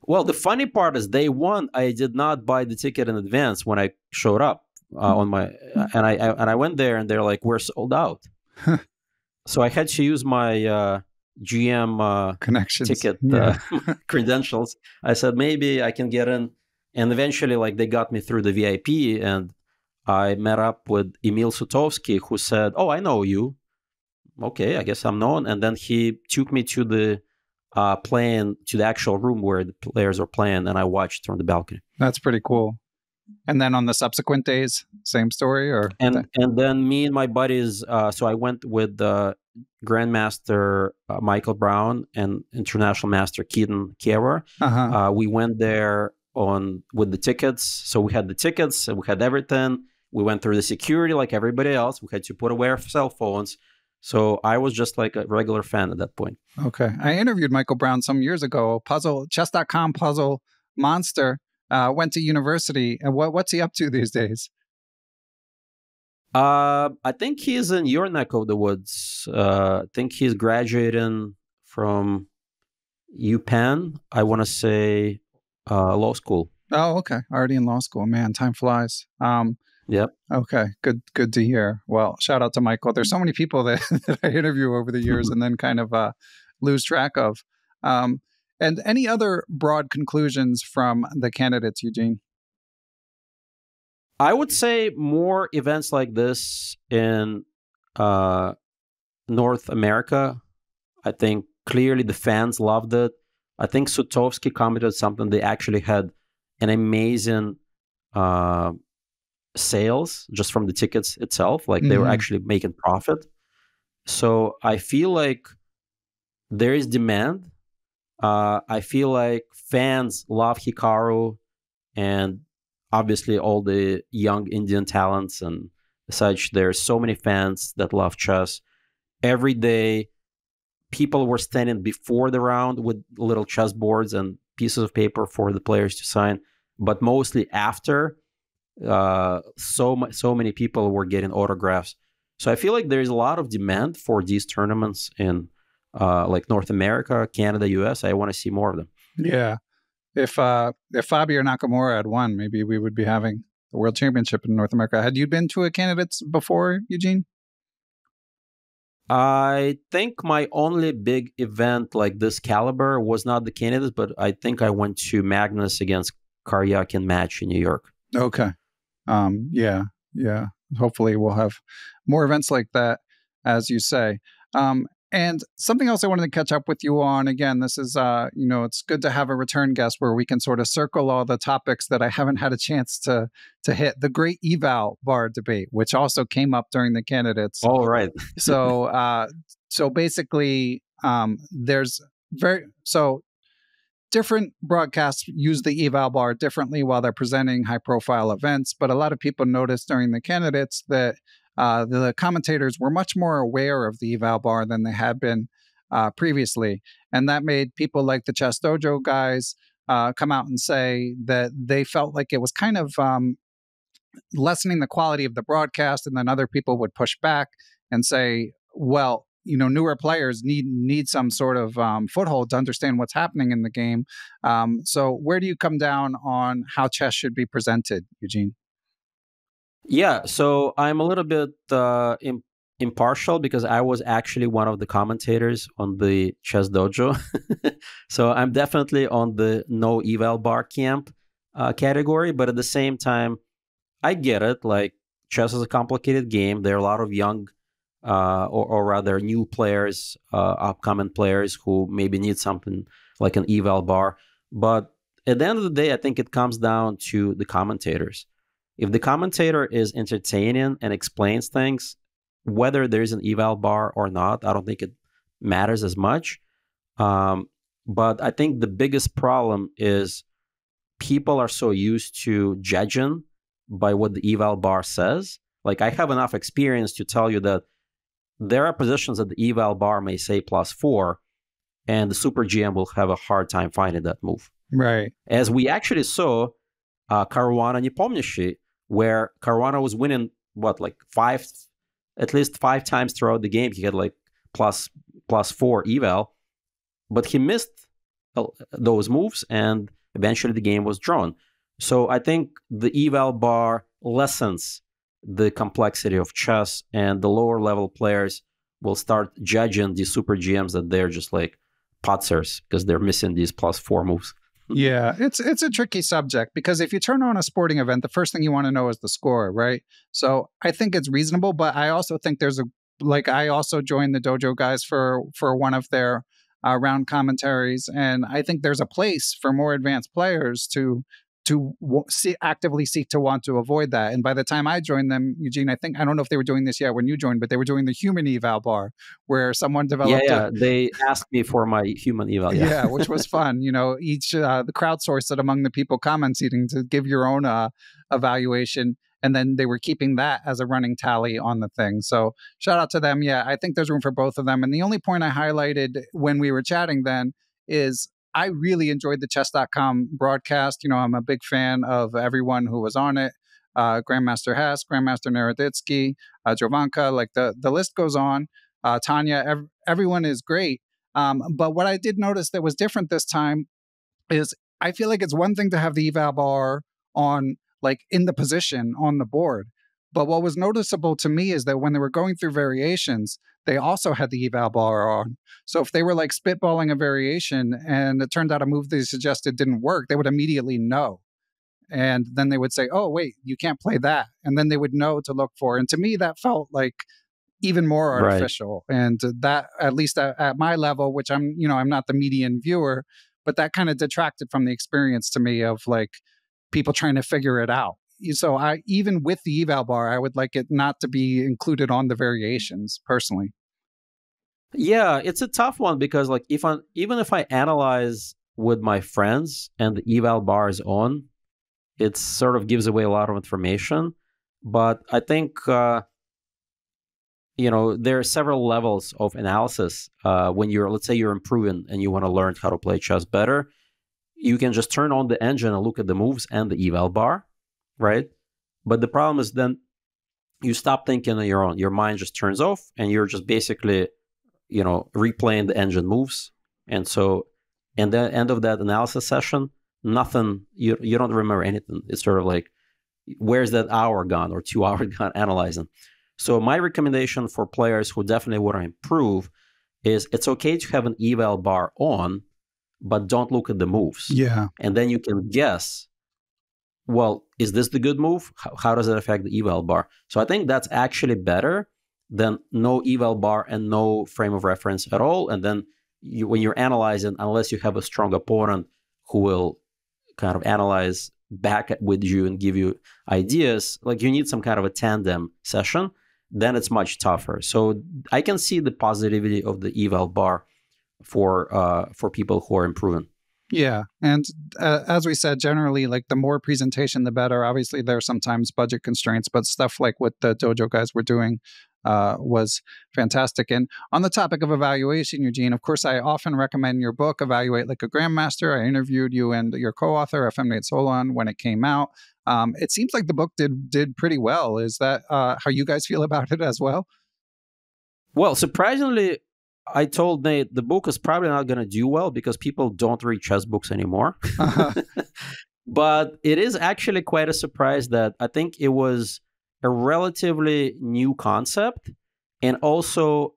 Well, the funny part is day one, I did not buy the ticket in advance when I showed up and I went there, and they're like, we're sold out. So I had to use my GM connections ticket credentials. I said maybe I can get in, and eventually, like, they got me through the VIP, and I met up with Emil Sutovsky, who said, "Oh, I know you. Okay, I guess I'm known." And then he took me to the actual room where the players are playing, and I watched from the balcony. That's pretty cool. And then on the subsequent days, same story, or and then me and my buddies. So I went with Grandmaster Michael Brown and International Master Keaton Kiewer. We went there with the tickets. So we had the tickets and we had everything. We went through the security like everybody else. We had to put away our cell phones. So I was just like a regular fan at that point. Okay. I interviewed Michael Brown some years ago. Chess.com puzzle monster. Went to university. And what's he up to these days? I think he's in your neck of the woods. I think he's graduating from UPenn. I want to say law school. Oh, okay. Already in law school. Man, time flies. Yep. Okay. Good to hear. Well, shout out to Michael. There's so many people that I interview over the years and then kind of lose track of. And any other broad conclusions from the candidates, Eugene? I would say more events like this in North America. I think clearly the fans loved it. I think Sutovsky commented something. They actually had an amazing sales just from the tickets itself. Like they were actually making profit. So I feel like there is demand. I feel like fans love Hikaru and obviously all the young Indian talents and such. There's so many fans that love chess. Every day, people were standing before the round with little chess boards and pieces of paper for the players to sign. But mostly after, so many people were getting autographs. So I feel like there's a lot of demand for these tournaments in like North America, Canada, US. I want to see more of them. Yeah. If Fabio Nakamura had won, maybe we would be having the World Championship in North America. Had you been to a Candidates before, Eugene? I think my only big event like this caliber was not the Candidates, but I think I went to Magnus against Karyakin match in New York. Okay. Yeah. Hopefully we'll have more events like that, as you say. And something else I wanted to catch up with you on, again, this is, it's good to have a return guest where we can sort of circle all the topics that I haven't had a chance to hit. The great eval bar debate, which also came up during the Candidates. All right. So basically, different broadcasts use the eval bar differently while they're presenting high-profile events, but a lot of people noticed during the Candidates that the commentators were much more aware of the eval bar than they had been previously. And that made people like the Chess Dojo guys come out and say that they felt like it was kind of lessening the quality of the broadcast. And then other people would push back and say, well, newer players need some sort of foothold to understand what's happening in the game. So where do you come down on how chess should be presented, Eugene? Yeah, so I'm a little bit impartial because I was actually one of the commentators on the Chess Dojo. So I'm definitely on the no eval bar camp category, but at the same time, I get it. Like, chess is a complicated game. There are a lot of young or rather new players, upcoming players who maybe need something like an eval bar. But at the end of the day, I think it comes down to the commentators. If the commentator is entertaining and explains things, whether there's an eval bar or not, I don't think it matters as much. But I think the biggest problem is people are so used to judging by what the eval bar says. Like, I have enough experience to tell you that there are positions that the eval bar may say +4, and the super GM will have a hard time finding that move. Right. As we actually saw Caruana Nepomniachtchi, where Caruana was winning, at least 5 times throughout the game. He had like +4 eval, but he missed those moves, and eventually the game was drawn. So I think the eval bar lessens the complexity of chess, and the lower level players will start judging the super GMs that they're just like putzers because they're missing these +4 moves. Yeah, it's a tricky subject because if you turn on a sporting event, the first thing you want to know is the score, right? So I think it's reasonable, but I also think I also joined the dojo guys for one of their round commentaries, and I think there's a place for more advanced players to actively seek to want to avoid that. And by the time I joined them, Eugene, I don't know if they were doing this yet when you joined, but they were doing the human eval bar where someone developed. They asked me for my human eval. Yeah, which was fun. Each the crowdsourced it among the people commenting to give your own evaluation. And then they were keeping that as a running tally on the thing. So shout out to them. Yeah, I think there's room for both of them. And the only point I highlighted when we were chatting then is I really enjoyed the chess.com broadcast. I'm a big fan of everyone who was on it. Grandmaster Hess, Grandmaster Naroditsky, Jovanka, like the list goes on. Tanya, everyone is great. But what I did notice that was different this time is I feel like it's one thing to have the eval bar on, like in the position on the board. But what was noticeable to me is that when they were going through variations, they also had the eval bar on. So if they were like spitballing a variation and it turned out a move they suggested didn't work, they would immediately know. And then they would say, oh, wait, you can't play that. And then they would know to look for. And to me, that felt like even more artificial. Right. And that, at least at my level, which I'm not the median viewer, but that kind of detracted from the experience to me of like people trying to figure it out. So even with the eval bar, I would like it not to be included on the variations personally. Yeah, it's a tough one because like even if I analyze with my friends and the eval bar is on, it sort of gives away a lot of information. But I think there are several levels of analysis. When let's say you're improving and you want to learn how to play chess better, you can just turn on the engine and look at the moves and the eval bar, right? But the problem is then you stop thinking on your own. Your mind just turns off and you're just basically, replaying the engine moves. And so at the end of that analysis session, nothing, you don't remember anything. It's sort of like, where's that hour gone or 2 hours gone analyzing? So my recommendation for players who definitely want to improve is it's okay to have an eval bar on, but don't look at the moves. Yeah. And then you can guess, well, is this the good move? How does it affect the eval bar? So I think that's actually better than no eval bar and no frame of reference at all. And then when you're analyzing, unless you have a strong opponent who will kind of analyze back with you and give you ideas, like you need some kind of a tandem session, then it's much tougher. So I can see the positivity of the eval bar for people who are improving. Yeah. And as we said, generally, like the more presentation, the better. Obviously, there are sometimes budget constraints, but stuff like what the dojo guys were doing was fantastic. And on the topic of evaluation, Eugene, of course, I often recommend your book, Evaluate Like a Grandmaster. I interviewed you and your co-author, FM Nate Solon, when it came out. It seems like the book did pretty well. Is that how you guys feel about it as well? Well, surprisingly, I told Nate the book is probably not going to do well because people don't read chess books anymore. But it is actually quite a surprise that I think it was a relatively new concept and also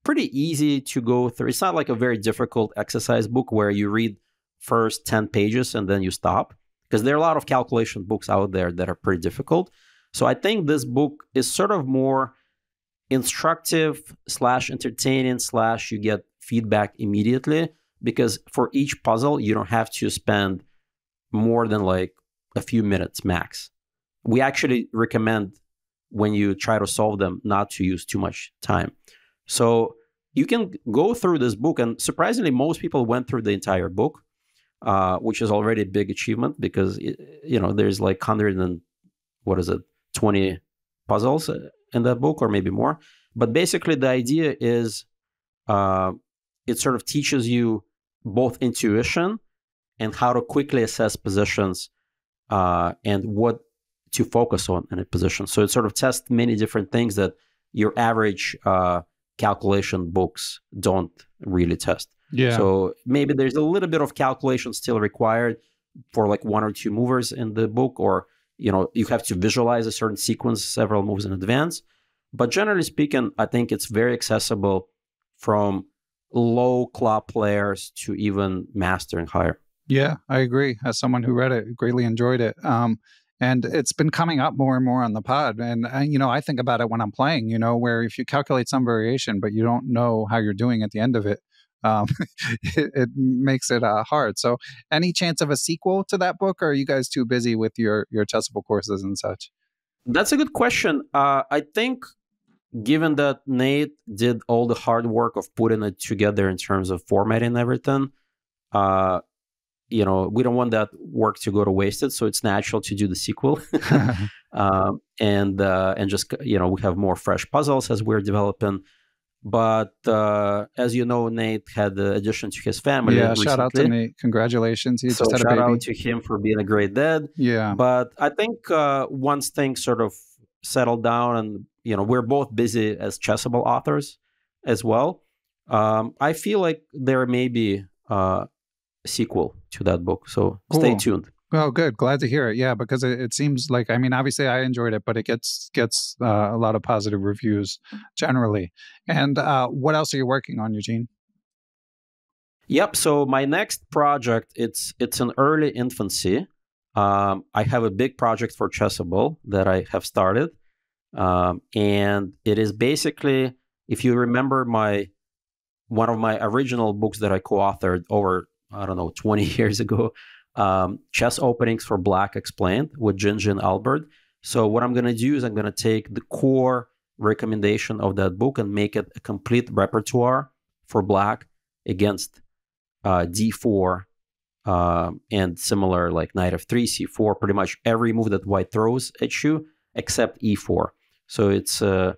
pretty easy to go through. It's not like a very difficult exercise book where you read first 10 pages and then you stop, because there are a lot of calculation books out there that are pretty difficult. So I think this book is sort of more instructive / entertaining / you get feedback immediately, because for each puzzle you don't have to spend more than like a few minutes max. We actually recommend when you try to solve them not to use too much time. So you can go through this book, and surprisingly most people went through the entire book, which is already a big achievement because there's like 20 puzzles in that book, or maybe more. But basically the idea is it sort of teaches you both intuition and how to quickly assess positions and what to focus on in a position. So it sort of tests many different things that your average calculation books don't really test. Yeah. So maybe there's a little bit of calculation still required for like 1 or 2 movers in the book, or you have to visualize a certain sequence several moves in advance. But generally speaking, I think it's very accessible from low club players to even master and higher. Yeah, I agree. As someone who read it, greatly enjoyed it. And it's been coming up more and more on the pod. And, I think about it when I'm playing, where if you calculate some variation, but you don't know how you're doing at the end of it, um, it makes it hard. So any chance of a sequel to that book, or are you guys too busy with your Chessable courses and such? That's a good question. I think given that Nate did all the hard work of putting it together in terms of formatting and everything, we don't want that work to go to wasted, so it's natural to do the sequel. And just, we have more fresh puzzles as we're developing. But as you know, Nate had the addition to his family. Yeah, recently. Shout out to Nate. Congratulations. He just had a baby. Shout out to him for being a great dad. Yeah. But I think once things sort of settle down and, we're both busy as Chessable authors as well, I feel like there may be a sequel to that book. So Stay tuned. Oh, good. Glad to hear it. Yeah, because it seems like, obviously I enjoyed it, but it gets a lot of positive reviews generally. And what else are you working on, Eugene? Yep. So my next project, it's an early infancy. I have a big project for Chessable that I have started. And it is basically, if you remember one of my original books that I co-authored over, 20 years ago, Chess Openings for Black Explained with Gingy and Albert. So what I'm going to do is I'm going to take the core recommendation of that book and make it a complete repertoire for Black against D4 and similar, like Knight of 3, C4, pretty much every move that White throws at you except E4. So it's a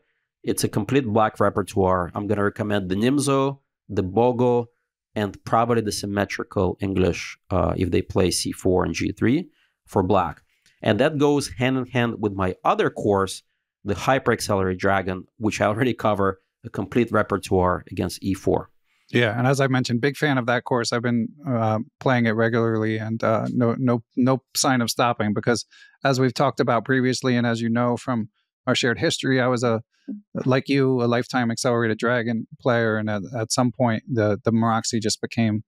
complete Black repertoire. I'm going to recommend the Nimzo, the Bogo, and probably the symmetrical English if they play C4 and G3 for Black. And that goes hand in hand with my other course, the Hyper Accelerated Dragon, which I already cover, a complete repertoire against E4. Yeah, and as I mentioned, big fan of that course. I've been playing it regularly, and no sign of stopping, because as we've talked about previously, and as you know from our shared history, I was like you, a lifetime Accelerated Dragon player, and at some point the Moraxi just became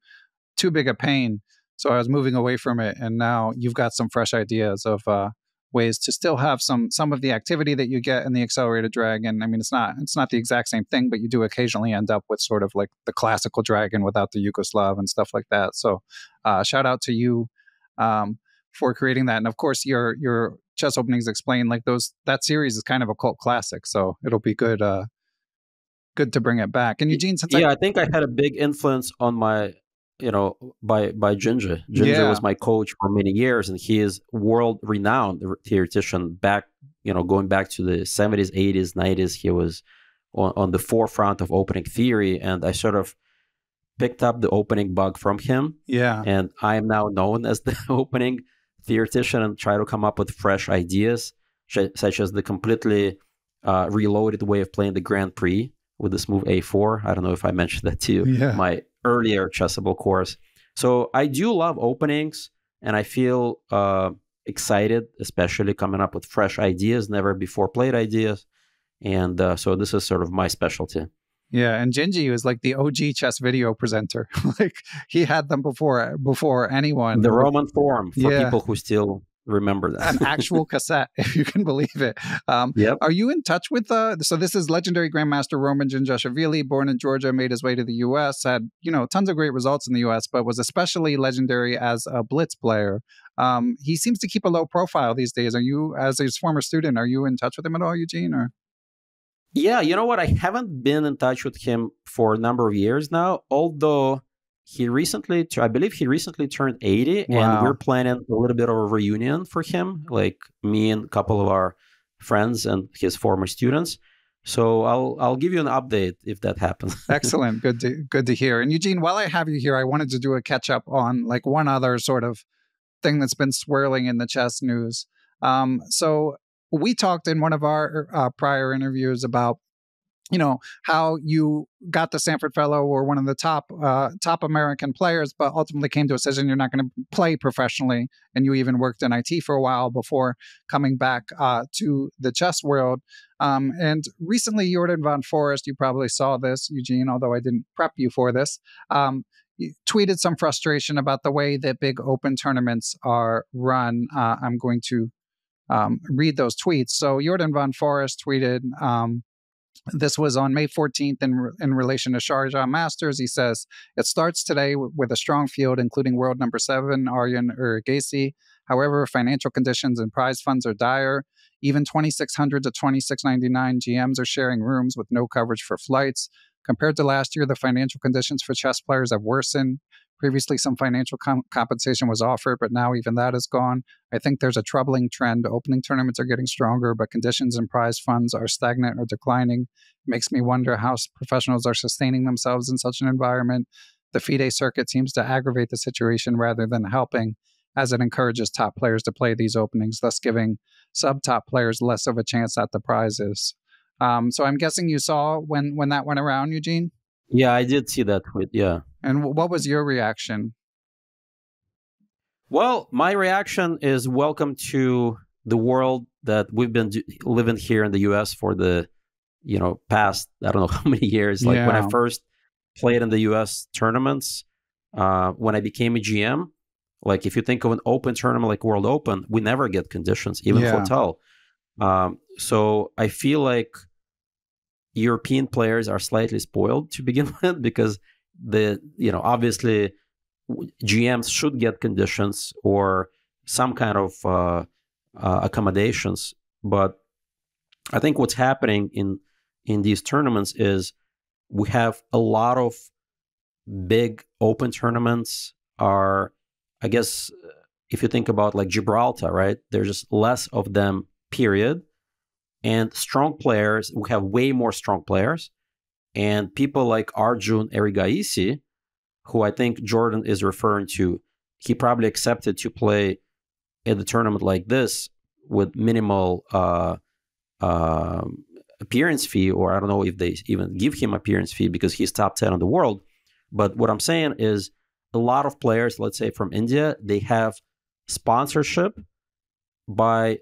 too big a pain, so I was moving away from it. And now you've got some fresh ideas of ways to still have some of the activity that you get in the Accelerated Dragon. I mean, it's not the exact same thing, but you do occasionally end up with sort of like the classical dragon without the Yugoslav and stuff like that. So shout out to you for creating that. And of course, your Chess Openings Explained, like that series is kind of a cult classic, so it'll be good to bring it back. And Eugene, I think I had a big influence on my, by Gingy. Gingy was my coach for many years, and he is world-renowned theoretician going back to the 70s, 80s, 90s. He was on the forefront of opening theory, and I sort of picked up the opening bug from him. Yeah. And I am now known as the opening theoretician and try to come up with fresh ideas, such as the completely reloaded way of playing the Grand Prix with this move A4. I don't know if I mentioned that to you, my earlier Chessable course. So I do love openings, and I feel excited, especially coming up with fresh ideas, never before played ideas. And so this is sort of my specialty. Yeah, and Gingy was like the OG chess video presenter. Like he had them before anyone. The Roman form for people who still remember that. An actual cassette, if you can believe it. Yep. Are you in touch with so this is legendary Grandmaster Roman Djindjashvili, born in Georgia, made his way to the US, had, tons of great results in the US, but was especially legendary as a blitz player. He seems to keep a low profile these days. Are you, as his former student, are you in touch with him at all, Eugene? Or? Yeah, you know what? I haven't been in touch with him for a number of years now, although I believe he recently turned 80, and we're planning a little bit of a reunion for him, like me and a couple of our friends and his former students. So I'll give you an update if that happens. Excellent. Good to hear. And Eugene, while I have you here, I wanted to do a catch up on like one other sort of thing that's been swirling in the chess news. So we talked in one of our prior interviews about, how you got the Sanford Fellow, or one of the top American players, but ultimately came to a decision you're not going to play professionally. And you even worked in IT for a while before coming back to the chess world. And recently, Jordan von Forest, you probably saw this, Eugene, although I didn't prep you for this. tweeted some frustration about the way that big open tournaments are run. I'm going to read those tweets. So Jordan von Forest tweeted, this was on May 14th in relation to Sharjah Masters. He says, it starts today with a strong field, including world number 7, Aryan Urugasi. However, financial conditions and prize funds are dire. Even 2,600 to 2,699 GMs are sharing rooms with no coverage for flights. Compared to last year, the financial conditions for chess players have worsened. Previously, some financial compensation was offered, but now even that is gone. I think there's a troubling trend. Opening tournaments are getting stronger, but conditions and prize funds are stagnant or declining. It makes me wonder how professionals are sustaining themselves in such an environment. The FIDE circuit seems to aggravate the situation rather than helping, as it encourages top players to play these openings, thus giving sub-top players less of a chance at the prizes. So I'm guessing you saw when that went around, Eugene? Yeah, I did see that tweet, yeah. And what was your reaction? Well, my reaction is welcome to the world that we've been living here in the U.S. for the, past, I don't know how many years. Like when I first played in the U.S. tournaments, when I became a GM, like if you think of an open tournament like World Open, we never get conditions, even hotel. So I feel like European players are slightly spoiled to begin with because obviously GMs should get conditions or some kind of accommodations. But I think what's happening in these tournaments is we have a lot of big open tournaments are, I guess, if you think about like Gibraltar, right? There's just less of them, period. And strong players, we have way more strong players. And people like Arjun Erigaisi, who I think Jordan is referring to, he probably accepted to play at a tournament like this with minimal appearance fee, or I don't know if they even give him appearance fee because he's top 10 in the world. But what I'm saying is a lot of players, let's say from India, they have sponsorship by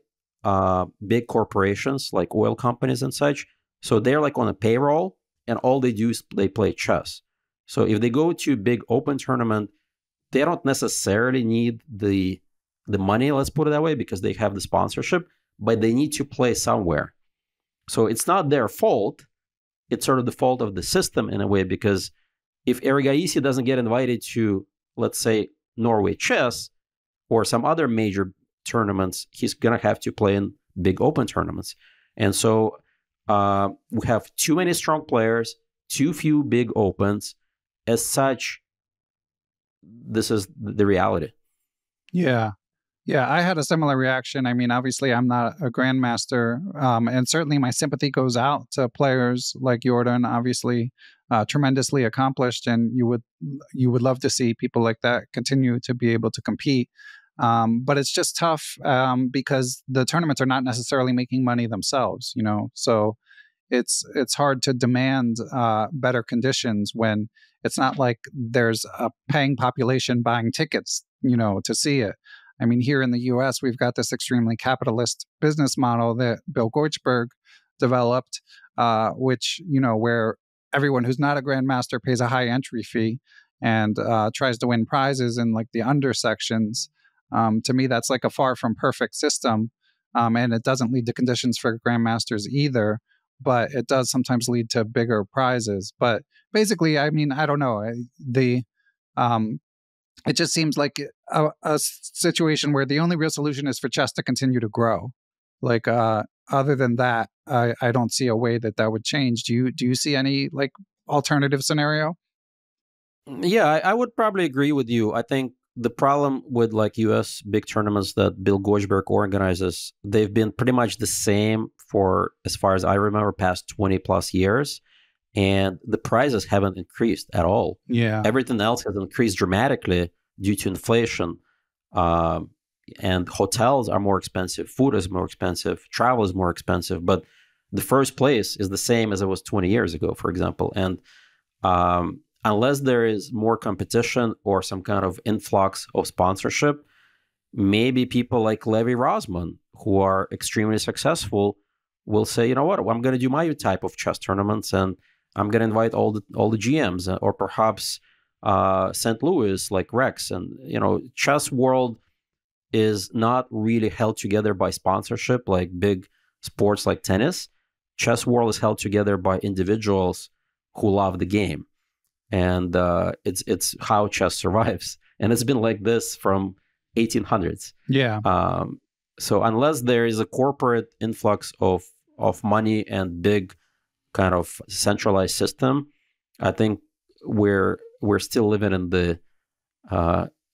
big corporations like oil companies and such. So they're like on a payroll and all they do is they play chess. So if they go to a big open tournament, they don't necessarily need the money, let's put it that way, because they have the sponsorship, but they need to play somewhere. So it's not their fault. It's sort of the fault of the system in a way, because if Erigaisi doesn't get invited to, let's say, Norway Chess or some other major tournaments, he's going to have to play in big open tournaments. And so we have too many strong players, too few big opens. As such, this is the reality. Yeah. Yeah, I had a similar reaction. I mean, obviously, I'm not a grandmaster, and certainly my sympathy goes out to players like Jordan, obviously tremendously accomplished, and you would love to see people like that continue to be able to compete. But it's just tough because the tournaments are not necessarily making money themselves, so it's hard to demand better conditions when it's not like there's a paying population buying tickets, to see it. I mean, here in the U.S., we've got this extremely capitalist business model that Bill Goichberg developed, which, where everyone who's not a grandmaster pays a high entry fee and tries to win prizes in like the under sections. To me, that's like a far from perfect system, and it doesn't lead to conditions for grandmasters either, but it does sometimes lead to bigger prizes. But basically, I mean, I don't know. It just seems like a situation where the only real solution is for chess to continue to grow. Like, other than that, I don't see a way that would change. Do you see any like alternative scenario? Yeah, I would probably agree with you. I think the problem with like U.S. big tournaments that Bill Goichberg organizes, they've been pretty much the same for, as far as I remember, past 20 plus years. And the prizes haven't increased at all. Yeah. Everything else has increased dramatically due to inflation. And hotels are more expensive. Food is more expensive. Travel is more expensive. But the first place is the same as it was 20 years ago, for example. And unless there is more competition or some kind of influx of sponsorship, maybe people like Levi Rosman, who are extremely successful, will say, you know what, I'm going to do my type of chess tournaments and I'm going to invite all the GMs, or perhaps St. Louis, like Rex. And, chess world is not really held together by sponsorship like big sports like tennis. Chess world is held together by individuals who love the game. And it's how chess survives. And it's been like this from 1800s. Yeah. So unless there is a corporate influx of money and big kind of centralized system, I think we're still living in the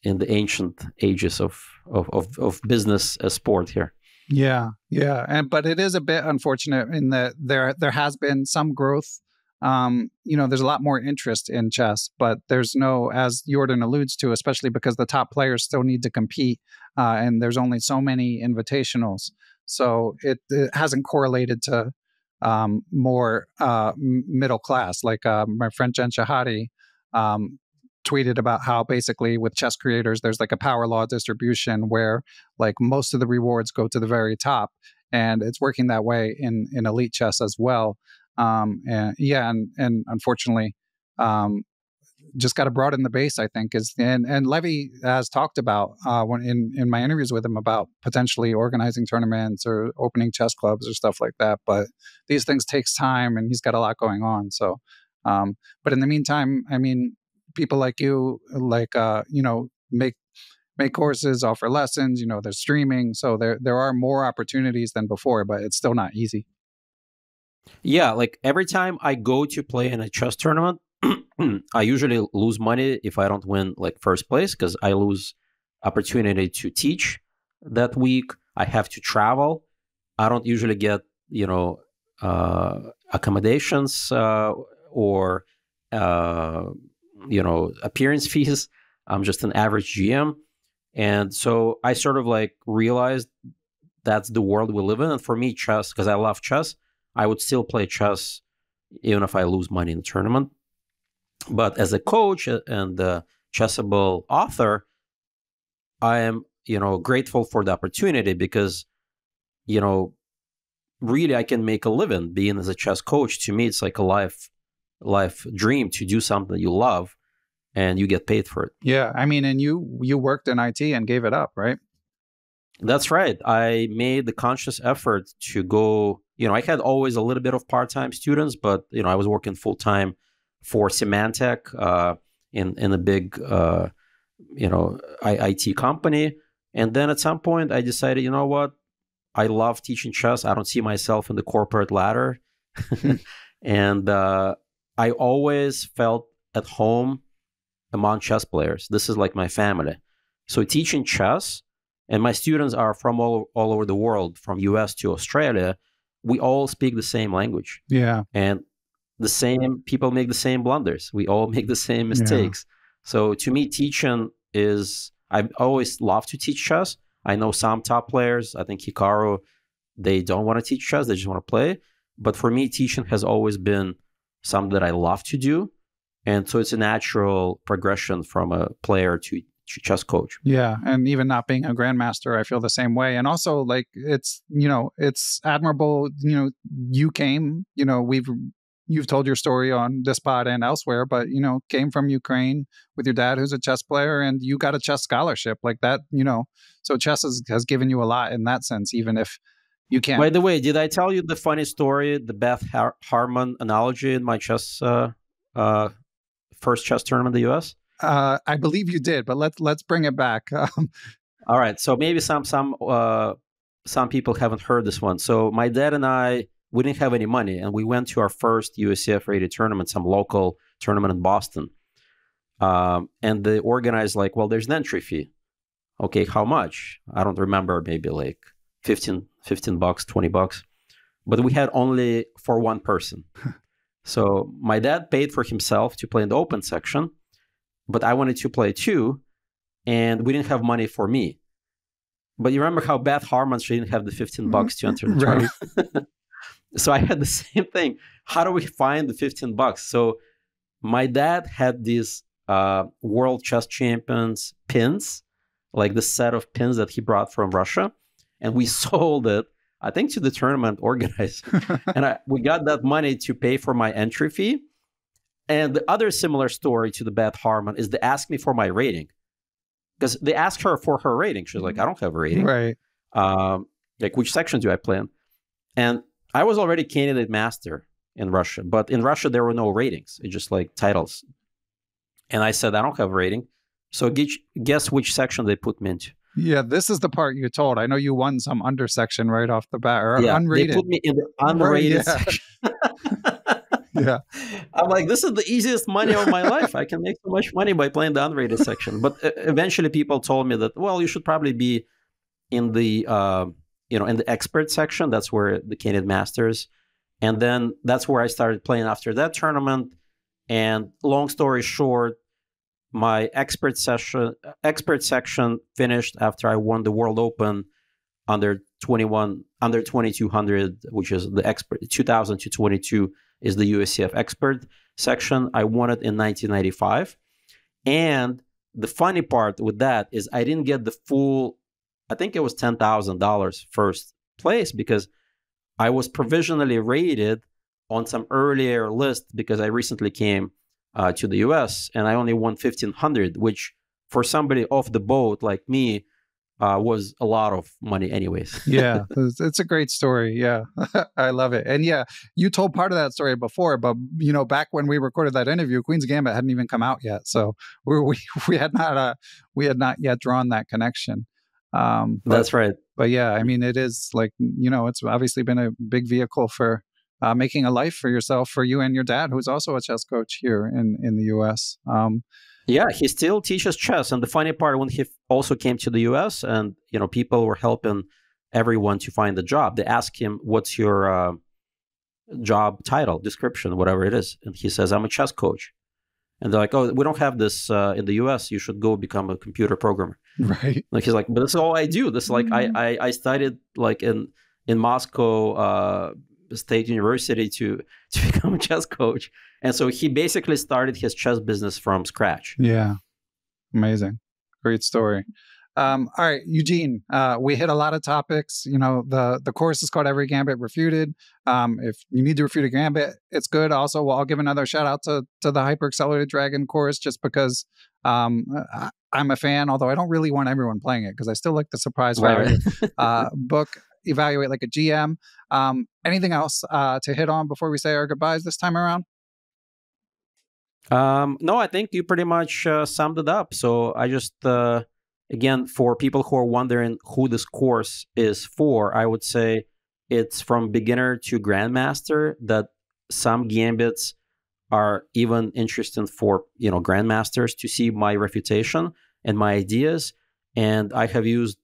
ancient ages of business as sport here. Yeah, but it is a bit unfortunate in that there has been some growth. There's a lot more interest in chess, but there's no, as Jordan alludes to, especially because the top players still need to compete, and there's only so many invitationals. So it hasn't correlated to more middle class. Like my friend Jen Shahadi tweeted about how basically with chess creators, there's like a power law distribution where like most of the rewards go to the very top, and it's working that way in elite chess as well. And unfortunately, just got to broaden the base, I think, and Levy has talked about when in my interviews with him about potentially organizing tournaments or opening chess clubs or stuff like that. But these things takes time, and he's got a lot going on. So, but in the meantime, I mean, people like you, make courses, offer lessons. There's streaming, so there are more opportunities than before, but it's still not easy. Yeah, like every time I go to play in a chess tournament, I usually lose money if I don't win like first place, because I lose opportunity to teach that week. I have to travel. I don't usually get, accommodations or appearance fees. I'm just an average GM. And so I sort of like realized that's the world we live in. And for me, chess, because I love chess, I would still play chess even if I lose money in the tournament. But as a coach and a Chessable author, I am, grateful for the opportunity because, really I can make a living being as a chess coach. To me, it's like a life dream to do something you love and you get paid for it. Yeah. I mean, and you worked in IT and gave it up, right? That's right. I made the conscious effort to go, I had always a little bit of part-time students, but, I was working full-time for Symantec in a big, IT company. And then at some point I decided, you know what? I love teaching chess. I don't see myself in the corporate ladder. And I always felt at home among chess players. This is like my family. So teaching chess, and my students are from all over the world, from US to Australia. We all speak the same language. Yeah. And the same people make the same blunders. We all make the same mistakes. Yeah. So to me, teaching is, I've always loved to teach chess. I know some top players, I think Hikaru, they don't want to teach chess. They just want to play. But for me, teaching has always been something that I love to do. And so it's a natural progression from a player to chess coach. Yeah. And even not being a grandmaster, I feel the same way. And also like, it's admirable, you came, you've told your story on this pod and elsewhere, but, came from Ukraine with your dad, who's a chess player, and you got a chess scholarship like that, so chess has given you a lot in that sense, even if you can't. By the way, did I tell you the funny story, the Beth Harmon analogy in my chess, first chess tournament in the US? I believe you did, but let's bring it back. All right. So maybe some people haven't heard this one. So my dad and I, we didn't have any money, and we went to our first USCF rated tournament, some local tournament in Boston. And they organized like, well, there's an entry fee. Okay, how much? I don't remember, maybe like $15, $20. But we had only for one person. So my dad paid for himself to play in the open section, but I wanted to play too, and we didn't have money for me. But you remember how Beth Harmon, she didn't have the $15 to enter the tournament. So I had the same thing. How do we find the $15? So my dad had these World Chess Champions pins, like the set of pins that he brought from Russia, and we sold it, I think, to the tournament organizer. And we got that money to pay for my entry fee. And the other similar story to the Beth Harmon is they asked me for my rating. Because they asked her for her rating. She's like, I don't have a rating. Right. Like, which section do I play in? And I was already candidate master in Russia. But in Russia, there were no ratings. It's just like titles. And I said, I don't have a rating. So guess which section they put me into. Yeah, this is the part you told. I know you won some under section right off the bat, or unrated. They put me in the unrated section. Yeah. I'm like, this is the easiest money of my life. I can make so much money by playing the unrated section. But eventually people told me that, well, you should probably be in the, in the expert section. That's where the candidate masters. And then that's where I started playing after that tournament. And long story short, my expert section finished after I won the World Open under 2200, which is the expert 2000 to 22 is the USCF expert section. I won it in 1995. And the funny part with that is I didn't get the full, I think it was $10,000 first place because I was provisionally rated on some earlier list because I recently came to the US and I only won 1,500, which for somebody off the boat like me was a lot of money anyways. Yeah, it's a great story. Yeah, I love it. And yeah, you told part of that story before, but back when we recorded that interview, Queen's Gambit hadn't even come out yet. So we had not yet drawn that connection. That's right. But yeah, I mean, it is like, it's obviously been a big vehicle for making a life for yourself, for you and your dad, who's also a chess coach here in the US. Yeah, he still teaches chess. And the funny part, when he also came to the US and, people were helping everyone to find a job, they asked him, what's your job title, description, whatever it is. And he says, I'm a chess coach. And they're like, oh, we don't have this in the US. You should go become a computer programmer. Right. Like, he's like, but this is all I do. This is like, I studied like in Moscow State University to become a chess coach. And so he basically started his chess business from scratch. Yeah. Amazing. Great story. All right, Eugene, we hit a lot of topics. The course is called Every Gambit Refuted. If you need to refute a gambit, it's good. Also, I'll give another shout out to the Hyper Accelerated Dragon course just because I'm a fan, although I don't really want everyone playing it because I still like the surprise value book. Evaluate like a GM. Anything else to hit on before we say our goodbyes this time around? No, I think you pretty much summed it up. So I just, again, for people who are wondering who this course is for, I would say it's from beginner to grandmaster, that some gambits are even interesting for, grandmasters to see my refutation and my ideas. And I have used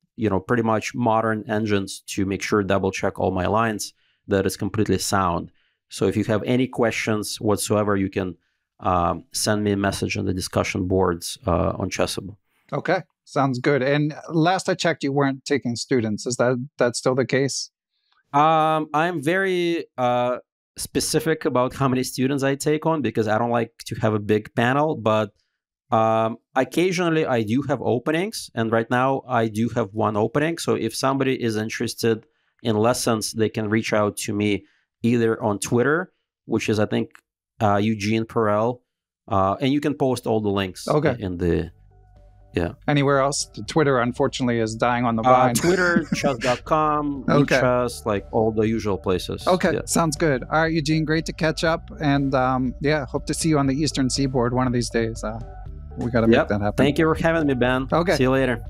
pretty much modern engines to make sure double check all my lines that is completely sound. So if you have any questions whatsoever, you can send me a message on the discussion boards on Chessable. Okay, sounds good. And last I checked, you weren't taking students. Is that still the case? I'm very specific about how many students I take on because I don't like to have a big panel, but occasionally I do have openings, and right now I do have one opening. So if somebody is interested in lessons, they can reach out to me either on Twitter, which is, I think, Eugene Perel, and you can post all the links in the, Anywhere else? Twitter, unfortunately, is dying on the vine. Twitter, chess.com, chess, like all the usual places. Okay, sounds good. All right, Eugene, great to catch up, and hope to see you on the Eastern Seaboard one of these days. We got to make that happen. Thank you for having me, Ben. Okay. See you later.